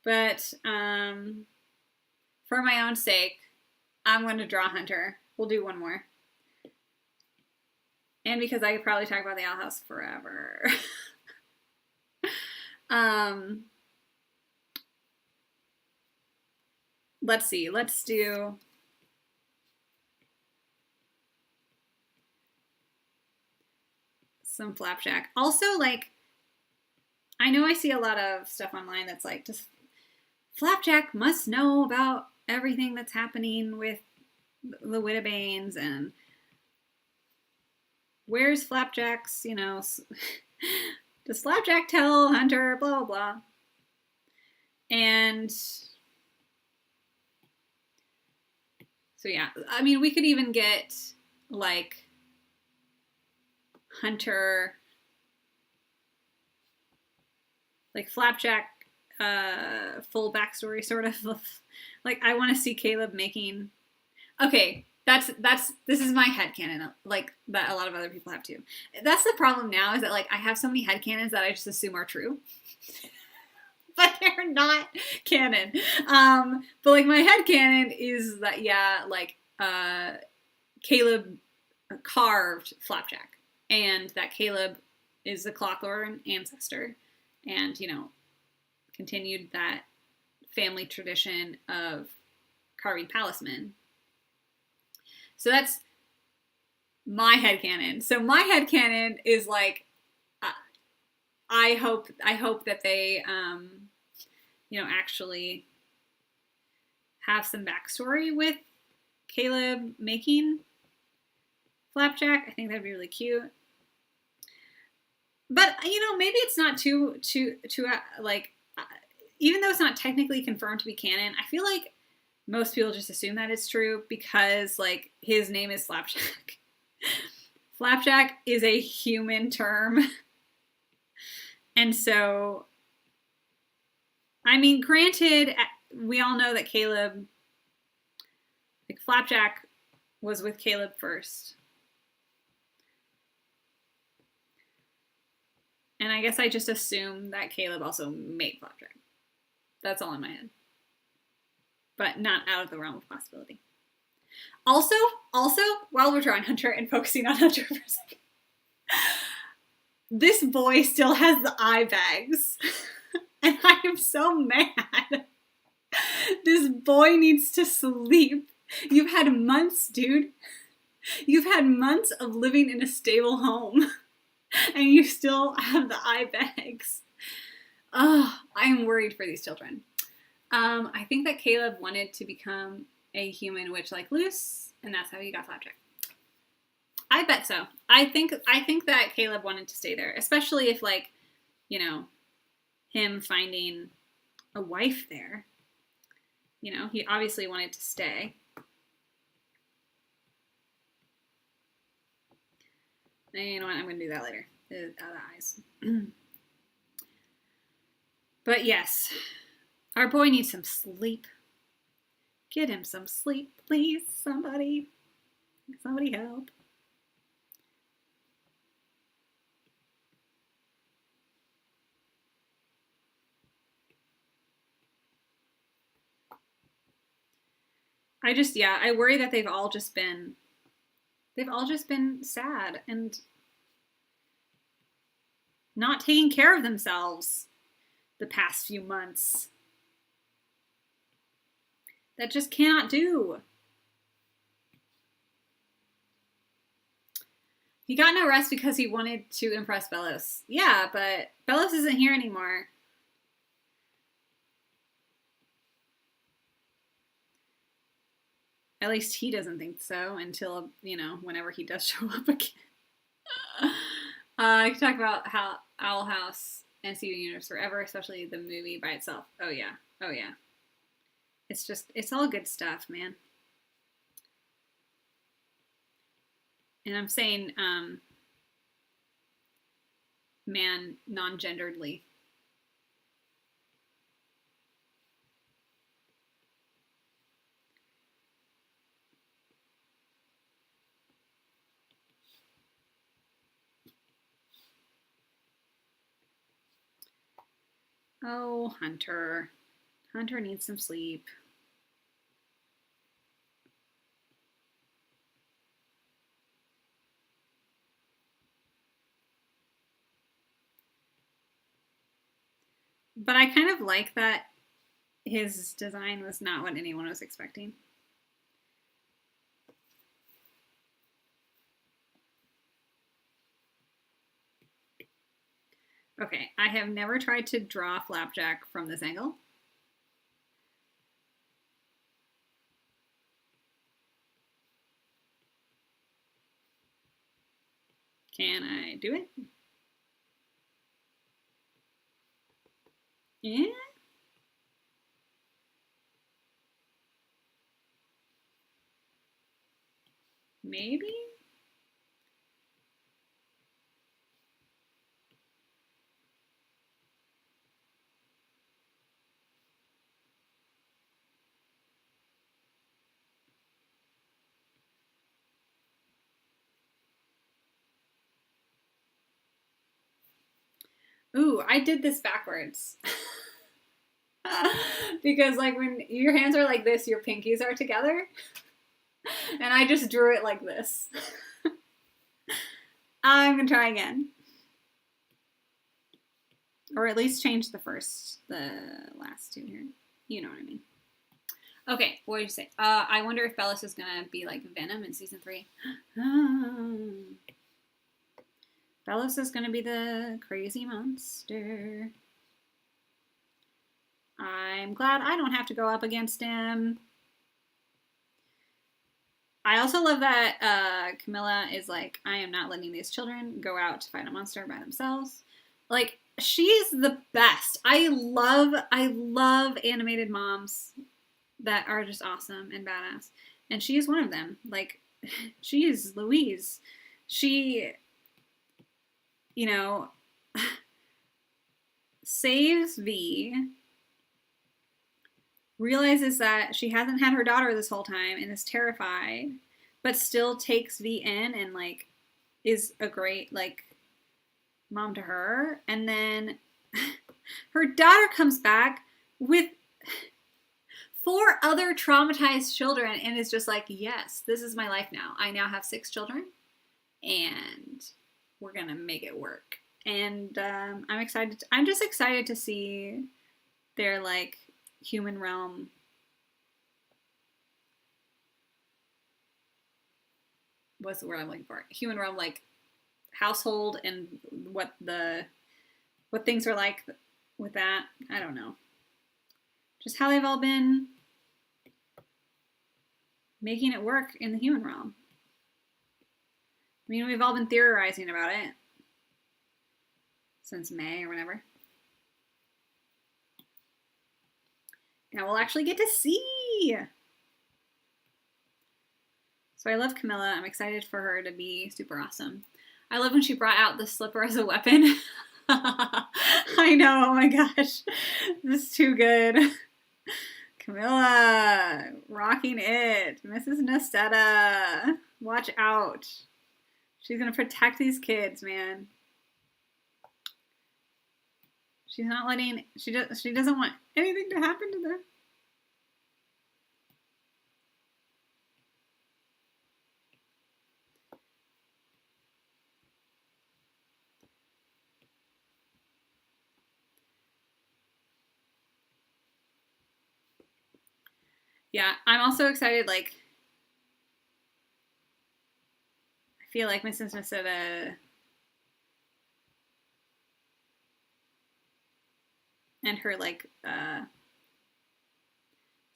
but for my own sake, I'm going to draw Hunter. We'll do one more. And because I could probably talk about the Owl House forever. Let's see. Let's do some Flapjack. Also, like, I know I see a lot of stuff online that's like, just Flapjack must know about everything that's happening with the Widowbanes, and where's Flapjack's, does Flapjack tell Hunter, blah, blah, blah. And so, yeah, I mean, we could even get, like, Hunter, like, Flapjack, full backstory, sort of. Like, I want to see Caleb making, okay, this is my headcanon, like, that a lot of other people have too. That's the problem now, is that, like, I have so many headcanons that I just assume are true. But they're not canon. But, like, my headcanon is that, yeah, like, Caleb carved Flapjack, and that Caleb is a Clockhorn ancestor, and, continued that family tradition of carving palisman. So that's my headcanon. So my headcanon is like, I hope that they, actually have some backstory with Caleb making Flapjack. I think that'd be really cute. But, maybe it's not too like, even though it's not technically confirmed to be canon, I feel like most people just assume that it's true because, like, his name is Flapjack. Flapjack is a human term. And so, I mean, granted, we all know that Caleb, like, Flapjack was with Caleb first. And I guess I just assume that Caleb also made Flapjack. That's all in my head. But not out of the realm of possibility. Also, while we're drawing Hunter and focusing on Hunter for a second, this boy still has the eye bags. And I am so mad. This boy needs to sleep. You've had months, dude. You've had months of living in a stable home. And you still have the eye bags. Oh, I'm worried for these children. I think that Caleb wanted to become a human witch like Luce, and that's how he got Flapjack. I bet so. I think that Caleb wanted to stay there, especially if, like, him finding a wife there You know, he obviously wanted to stay. And you know what? I'm going to do that later. Out of the eyes. But yes, our boy needs some sleep. Get him some sleep, please. Somebody help. I worry that they've all just been sad and not taking care of themselves the past few months. That just cannot do. He got no rest because he wanted to impress Bellos. Yeah, but Bellos isn't here anymore. At least he doesn't think so until, you know, whenever he does show up again. I can talk about how Owl House and Steven Universe forever, especially the movie by itself. Oh yeah. It's all good stuff, man. And I'm saying, man, non-genderedly. Oh, Hunter. Hunter needs some sleep. But I kind of like that his design was not what anyone was expecting. Okay, I have never tried to draw Flapjack from this angle. Can I do it? Yeah. Maybe? Ooh, I did this backwards. Because like when your hands are like this, your pinkies are together. And I just drew it like this. I'm gonna try again. Or at least change the last two here. You know what I mean. Okay, what did you say? I wonder if Bellos is gonna be like Venom in season 3. Bellos is gonna be the crazy monster. I'm glad I don't have to go up against him. I also love that Camilla is like, I am not letting these children go out to fight a monster by themselves. Like, she's the best. I love animated moms that are just awesome and badass. And she is one of them. Like, she is Louise. She, you know, saves V, realizes that she hasn't had her daughter this whole time and is terrified, but still takes V in and, like, is a great, like, mom to her. And then her daughter comes back with 4 other traumatized children and is just like, yes, this is my life now. I now have 6 children and we're gonna make it work. And I'm just excited to see their, like, human realm what's the word I'm looking for? Human realm, like, household and what things are like with that. I don't know. Just how they've all been making it work in the human realm. I mean, we've all been theorizing about it since May or whenever. Now we'll actually get to see. So I love Camilla. I'm excited for her to be super awesome. I love when she brought out the slipper as a weapon. I know, oh my gosh. This is too good. Camilla, rocking it. Mrs. Nocetta, watch out. She's gonna protect these kids, man. She's not letting, she doesn't want anything to happen to them. Yeah, I'm also excited, like, I feel like Mrs. Nocetta and her, like, sorry,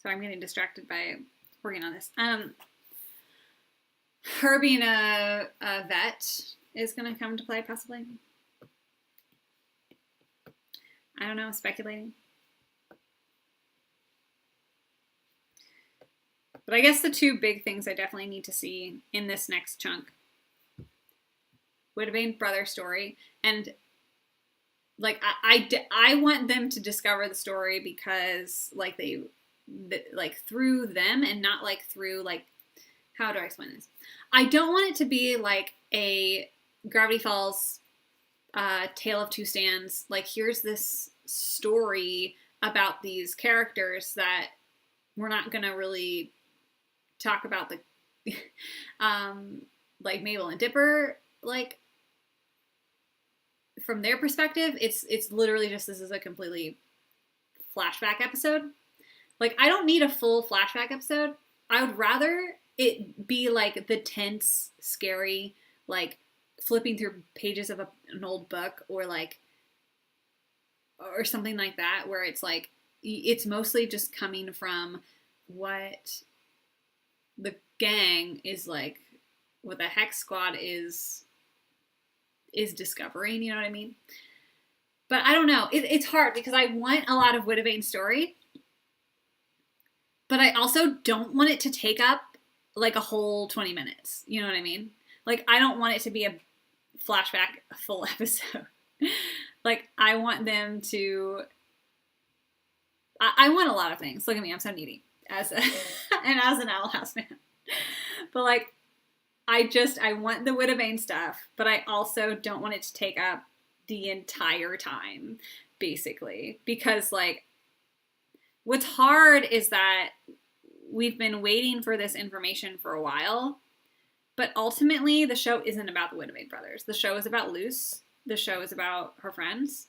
I'm getting distracted by working on this. Her being a vet is going to come to play, possibly. I don't know, speculating. But I guess the two big things I definitely need to see in this next chunk: Wittebane brother story, and like I want them to discover the story because like like through them and not like through like, how do I explain this? I don't want it to be like a Gravity Falls Tale of Two Stands. Like, here's this story about these characters that we're not gonna really talk about the like Mabel and Dipper, like from their perspective. It's literally just, this is a completely flashback episode. Like, I don't need a full flashback episode. I would rather it be like the tense, scary, like flipping through pages of an old book, or like, or something like that, where it's like, it's mostly just coming from what the gang is like, what the Hex Squad is discovering, you know what I mean? But I don't know. It's hard because I want a lot of Wittebane story, but I also don't want it to take up like a whole 20 minutes. You know what I mean? Like, I don't want it to be a flashback full episode. Like, I want them to, I want a lot of things. Look at me, I'm so needy as a, and as an Owl House fan. But like, I want the Wittebane stuff, but I also don't want it to take up the entire time, basically. Because like, what's hard is that we've been waiting for this information for a while, but ultimately the show isn't about the Wittebane brothers. The show is about Luce. The show is about her friends.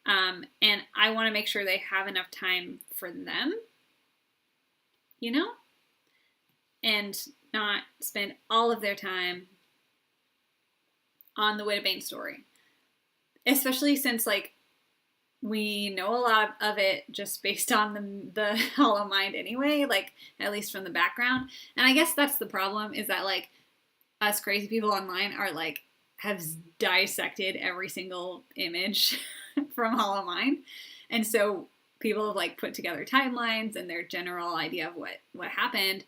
And I want to make sure they have enough time for them, you know? And not spend all of their time on the Wittebane story. Especially since, like, we know a lot of it just based on the Hollow Mind anyway, like, at least from the background. And I guess that's the problem, is that, like, us crazy people online are, like, have dissected every single image from Hollow Mind. And so people have, like, put together timelines and their general idea of what happened.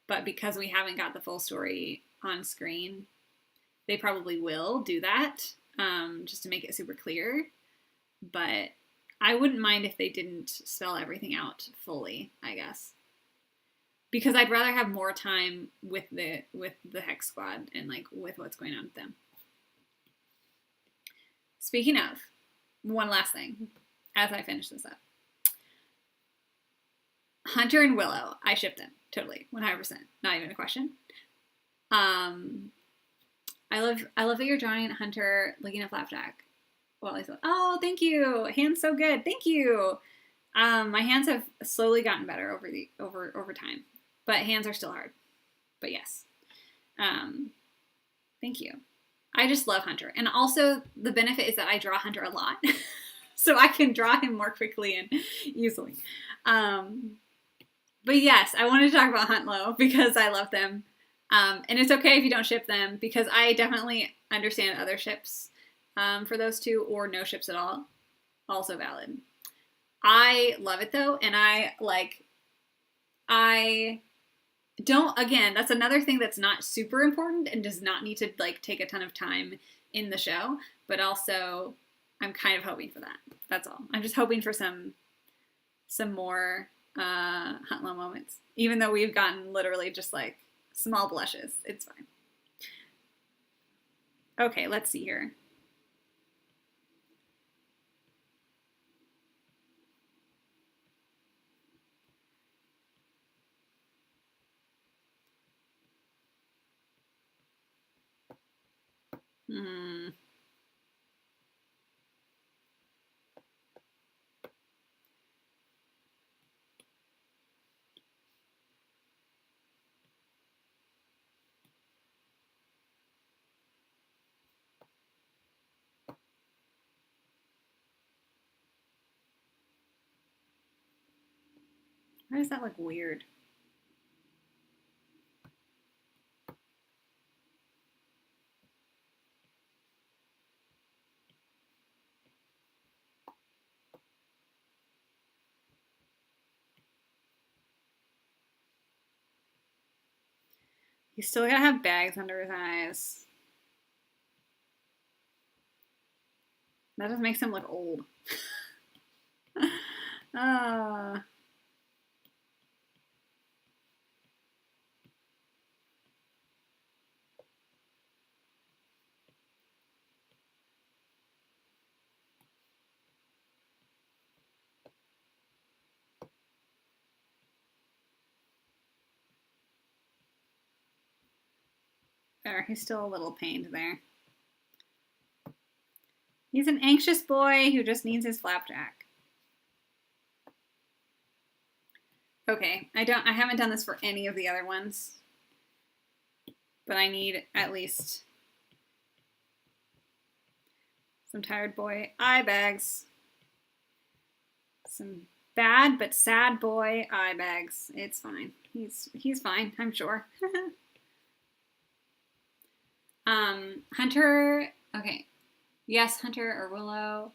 But because we haven't got the full story on screen, they probably will do that, just to make it super clear. But I wouldn't mind if they didn't spell everything out fully, I guess. Because I'd rather have more time with the Hex Squad and like with what's going on with them. Speaking of, one last thing as I finish this up. Hunter and Willow, I ship them. Totally. 100%. Not even a question. I love that you're drawing Hunter looking at Flapjack. Well, oh, thank you. Hands so good. Thank you. My hands have slowly gotten better over time, but hands are still hard. But yes. Thank you. I just love Hunter. And also the benefit is that I draw Hunter a lot. So I can draw him more quickly and easily. But yes, I wanted to talk about Huntlow because I love them. And it's okay if you don't ship them, because I definitely understand other ships for those two, or no ships at all. Also valid. I love it though, and I don't, again, that's another thing that's not super important and does not need to like take a ton of time in the show, but also I'm kind of hoping for that. That's all. I'm just hoping for some more Hunt Low moments, even though we've gotten literally just like small blushes. It's fine. Okay, let's see here. Hmm. Why does that look weird? He's still gotta have bags under his eyes. That just makes him look old. uh, there, he's still a little pained there. He's an anxious boy who just needs his flapjack. Okay, I haven't done this for any of the other ones, but I need at least some tired boy eye bags. Some bad but sad boy eye bags. It's fine. He's fine, I'm sure. Hunter, okay. Yes, Hunter or Willow.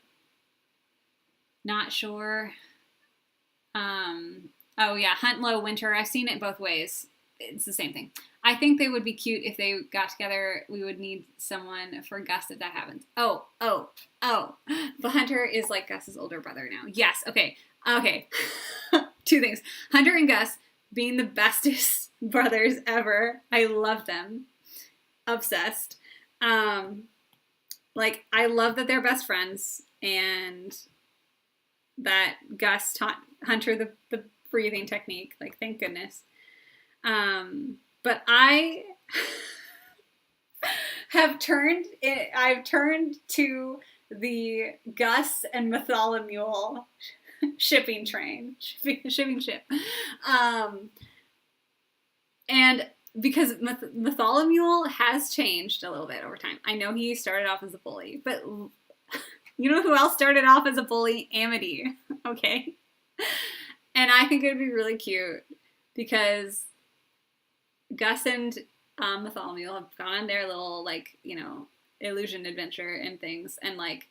Not sure. Oh yeah, Hunt Low Winter. I've seen it both ways. It's the same thing. I think they would be cute if they got together. We would need someone for Gus if that happens. Oh. The Hunter is like Gus's older brother now. Yes, okay. Two things. Hunter and Gus being the bestest brothers ever. I love them. Obsessed. Like, I love that they're best friends and that Gus taught Hunter the breathing technique. Like, thank goodness. But I I've turned to the Gus and Mytholomew shipping ship. And because Mytholomew has changed a little bit over time. I know he started off as a bully, but you know who else started off as a bully? Amity, okay? And I think it would be really cute because Gus and Mytholomew have gone on their little, like, you know, illusion adventure and things. And, like,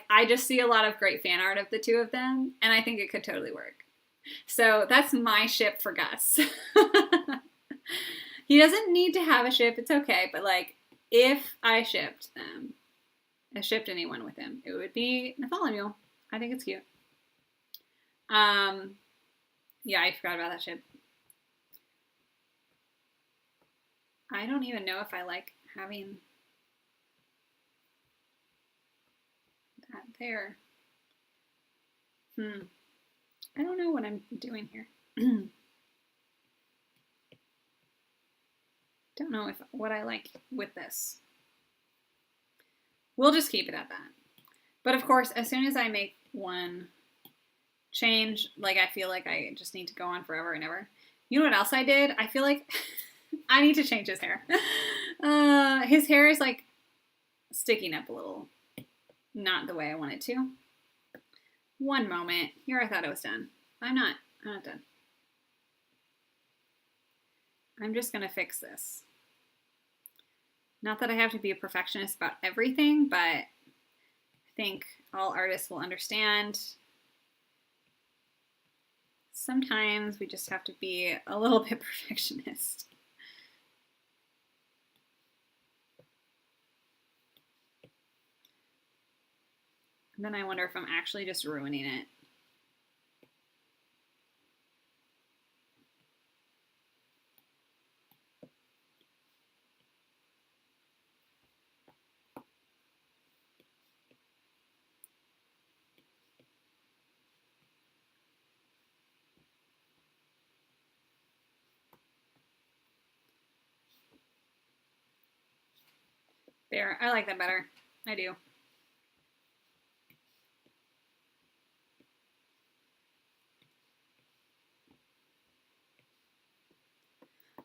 I just see a lot of great fan art of the two of them, and I think it could totally work. So that's my ship for Gus. He doesn't need to have a ship, it's okay, but, like, if I shipped anyone with him, it would be Mytholomew. I think it's cute. Yeah, I forgot about that ship. I don't even know if I like having that there. I don't know what I'm doing here. Don't know what I like with this. We'll just keep it at that. But of course, as soon as I make one change, like, I feel like I just need to go on forever and ever. You know what else I did? I feel like I need to change his hair. His hair is, like, sticking up a little. Not the way I want it to. One moment. Here I thought I was done. I'm not done. I'm just going to fix this. Not that I have to be a perfectionist about everything, but I think all artists will understand. Sometimes we just have to be a little bit perfectionist. And then I wonder if I'm actually just ruining it. There, I like that better. I do.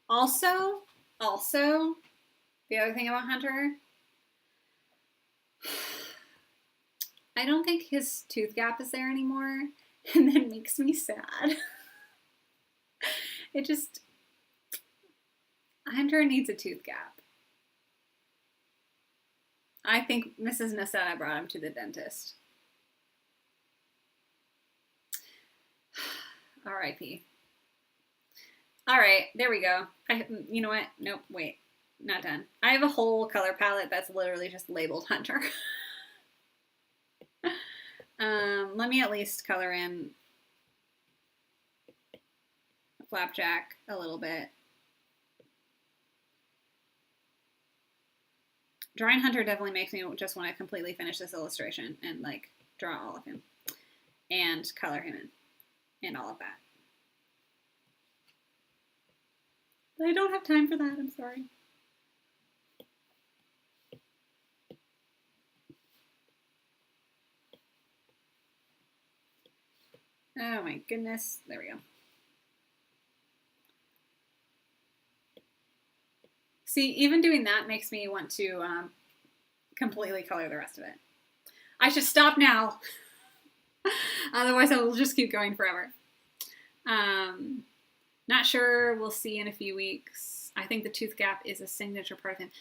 Also, the other thing about Hunter, I don't think his tooth gap is there anymore, and that makes me sad. It just, Hunter needs a tooth gap. I think Mrs. Nacetta brought him to the dentist. R.I.P. All right, there we go. You know what? Nope, wait, not done. I have a whole color palette that's literally just labeled Hunter. Let me at least color in Flapjack a little bit. Drawing Hunter definitely makes me just want to completely finish this illustration and like draw all of him and color him in and all of that. But I don't have time for that, I'm sorry. Oh my goodness, there we go. See, even doing that makes me want to completely color the rest of it. I should stop now. Otherwise, I will just keep going forever. Not sure. We'll see in a few weeks. I think the tooth gap is a signature part of him.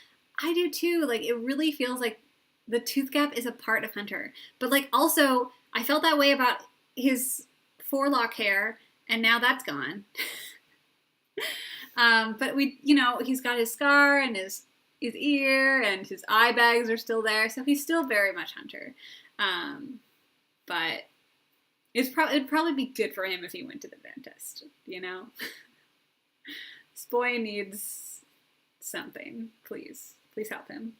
I do too. Like, it really feels like the tooth gap is a part of Hunter. But like, also, I felt that way about his forelock hair, and now that's gone. But he's got his scar and his ear, and his eye bags are still there, so he's still very much Hunter. But it'd probably be good for him if he went to the dentist, you know? This boy needs something. Please help him.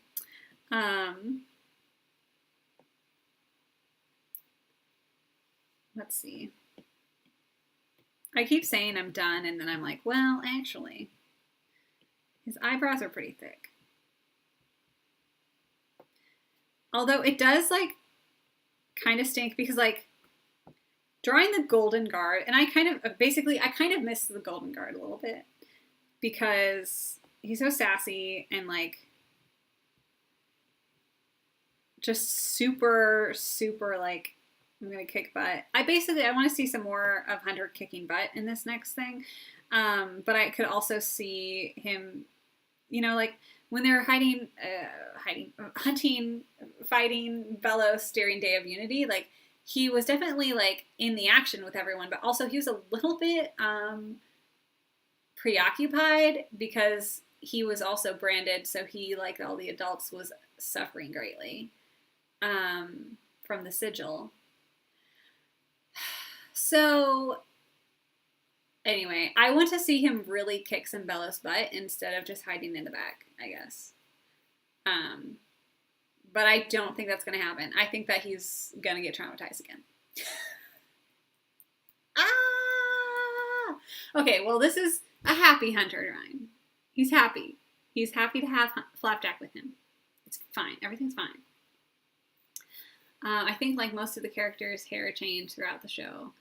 Let's see. I keep saying I'm done, and then I'm like, well, actually, his eyebrows are pretty thick. Although it does, like, kind of stink because, like, drawing the Golden Guard, and I kind of miss the Golden Guard a little bit because he's so sassy and, like, just super, super, like, I'm going to kick butt. I want to see some more of Hunter kicking butt in this next thing. But I could also see him, like when they're hunting, fighting Belos during Day of Unity, like he was definitely like in the action with everyone, but also he was a little bit preoccupied because he was also branded. So he, like all the adults, was suffering greatly from the sigil. So, anyway, I want to see him really kick some Belos butt instead of just hiding in the back, I guess. But I don't think that's going to happen. I think that he's going to get traumatized again. Okay, well, this is a happy Hunter drawing. He's happy. He's happy to have Flapjack with him. It's fine. Everything's fine. I think, like most of the characters' hair changed throughout the show.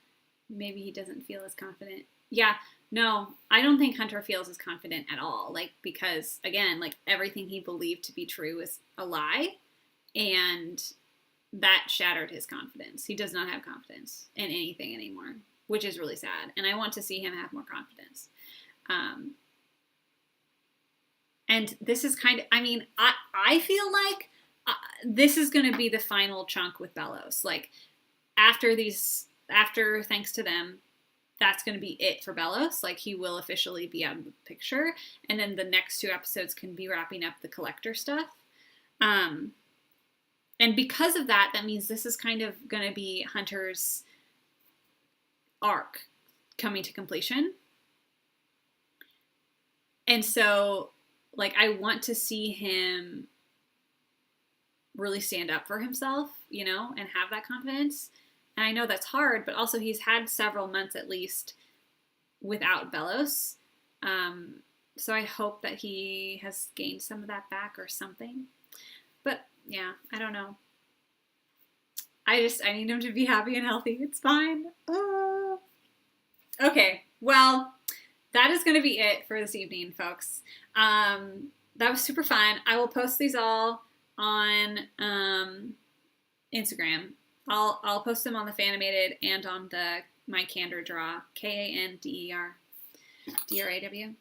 Maybe he doesn't feel as confident. Yeah, no, I don't think Hunter feels as confident at all. Like, because, again, like, everything he believed to be true is a lie. And that shattered his confidence. He does not have confidence in anything anymore, which is really sad. And I want to see him have more confidence. And this is kind of, I mean, I feel like this is going to be the final chunk with Bellows. Like, after Thanks to Them, that's going to be it for Bellows. Like, he will officially be out of the picture. And then the next 2 episodes can be wrapping up the collector stuff. And because of that, that means this is kind of going to be Hunter's arc coming to completion. And so, like, I want to see him really stand up for himself, you know, and have that confidence. And I know that's hard, but also he's had several months at least without Bellows. So I hope that he has gained some of that back or something. But yeah, I don't know. I need him to be happy and healthy. It's fine. Oh. Okay, well, that is going to be it for this evening, folks. That was super fun. I will post these all on Instagram. I'll post them on the Fanimated and on my Candor Draw, KANDER DRAW.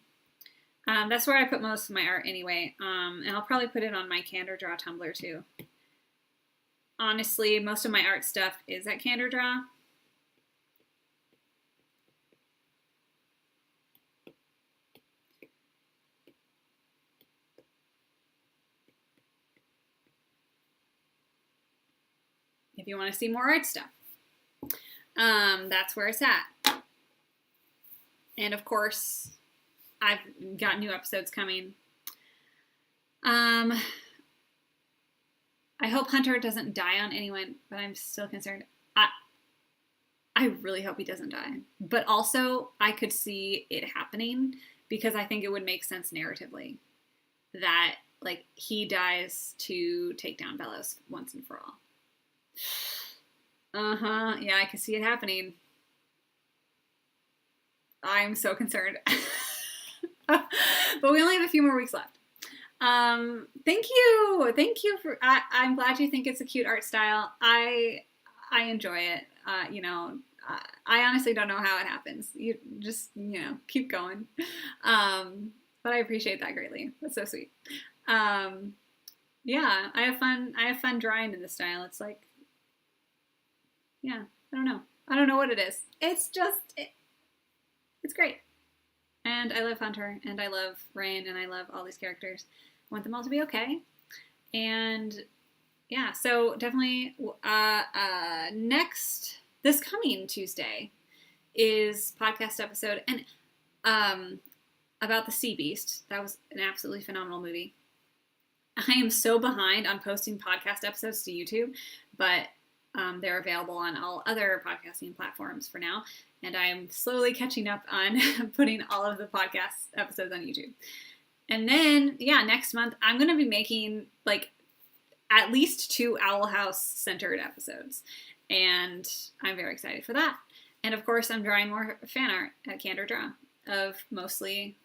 That's where I put most of my art anyway. And I'll probably put it on my Candor Draw Tumblr too. Honestly, most of my art stuff is at Candor Draw. If you want to see more art stuff, that's where it's at. And of course, I've got new episodes coming. I hope Hunter doesn't die on anyone, but I'm still concerned. I really hope he doesn't die. But also, I could see it happening because I think it would make sense narratively that, like, he dies to take down Bellows once and for all. Yeah, I can see it happening. I'm so concerned. But we only have a few more weeks left. Thank you for, I'm glad you think it's a cute art style. I enjoy it. You know, I honestly don't know how it happens. You just, you know, keep going. But I appreciate that greatly. That's so sweet. Yeah, I have fun drawing in this style. It's like, yeah, I don't know what it is. It's just, it's great. And I love Hunter, and I love Rain, and I love all these characters. I want them all to be okay. And yeah, so definitely this coming Tuesday is podcast episode and about the Sea Beast. That was an absolutely phenomenal movie. I am so behind on posting podcast episodes to YouTube, but they're available on all other podcasting platforms for now. And I'm slowly catching up on putting all of the podcast episodes on YouTube. And then, yeah, next month, I'm going to be making, like, at least 2 Owl House-centered episodes. And I'm very excited for that. And, of course, I'm drawing more fan art at Candor Draw of mostly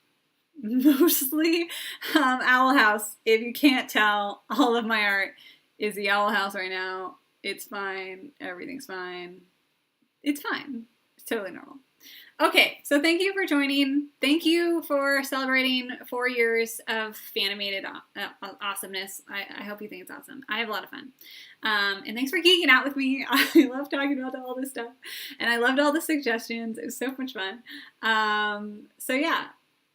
Owl House. If you can't tell, all of my art is the Owl House right now. It's fine. Everything's fine. It's fine. It's totally normal. Okay, so thank you for joining. Thank you for celebrating 4 years of Fanimated awesomeness. I hope you think it's awesome. I have a lot of fun. And thanks for geeking out with me. I love talking about all this stuff. And I loved all the suggestions. It was so much fun. So yeah,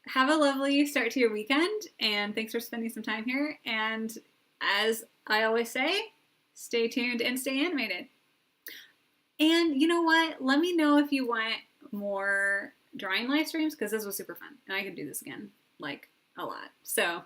have a lovely start to your weekend. And thanks for spending some time here. And as I always say, stay tuned and stay animated. And you know what? Let me know if you want more drawing live streams, because this was super fun. And I could do this again, like, a lot. So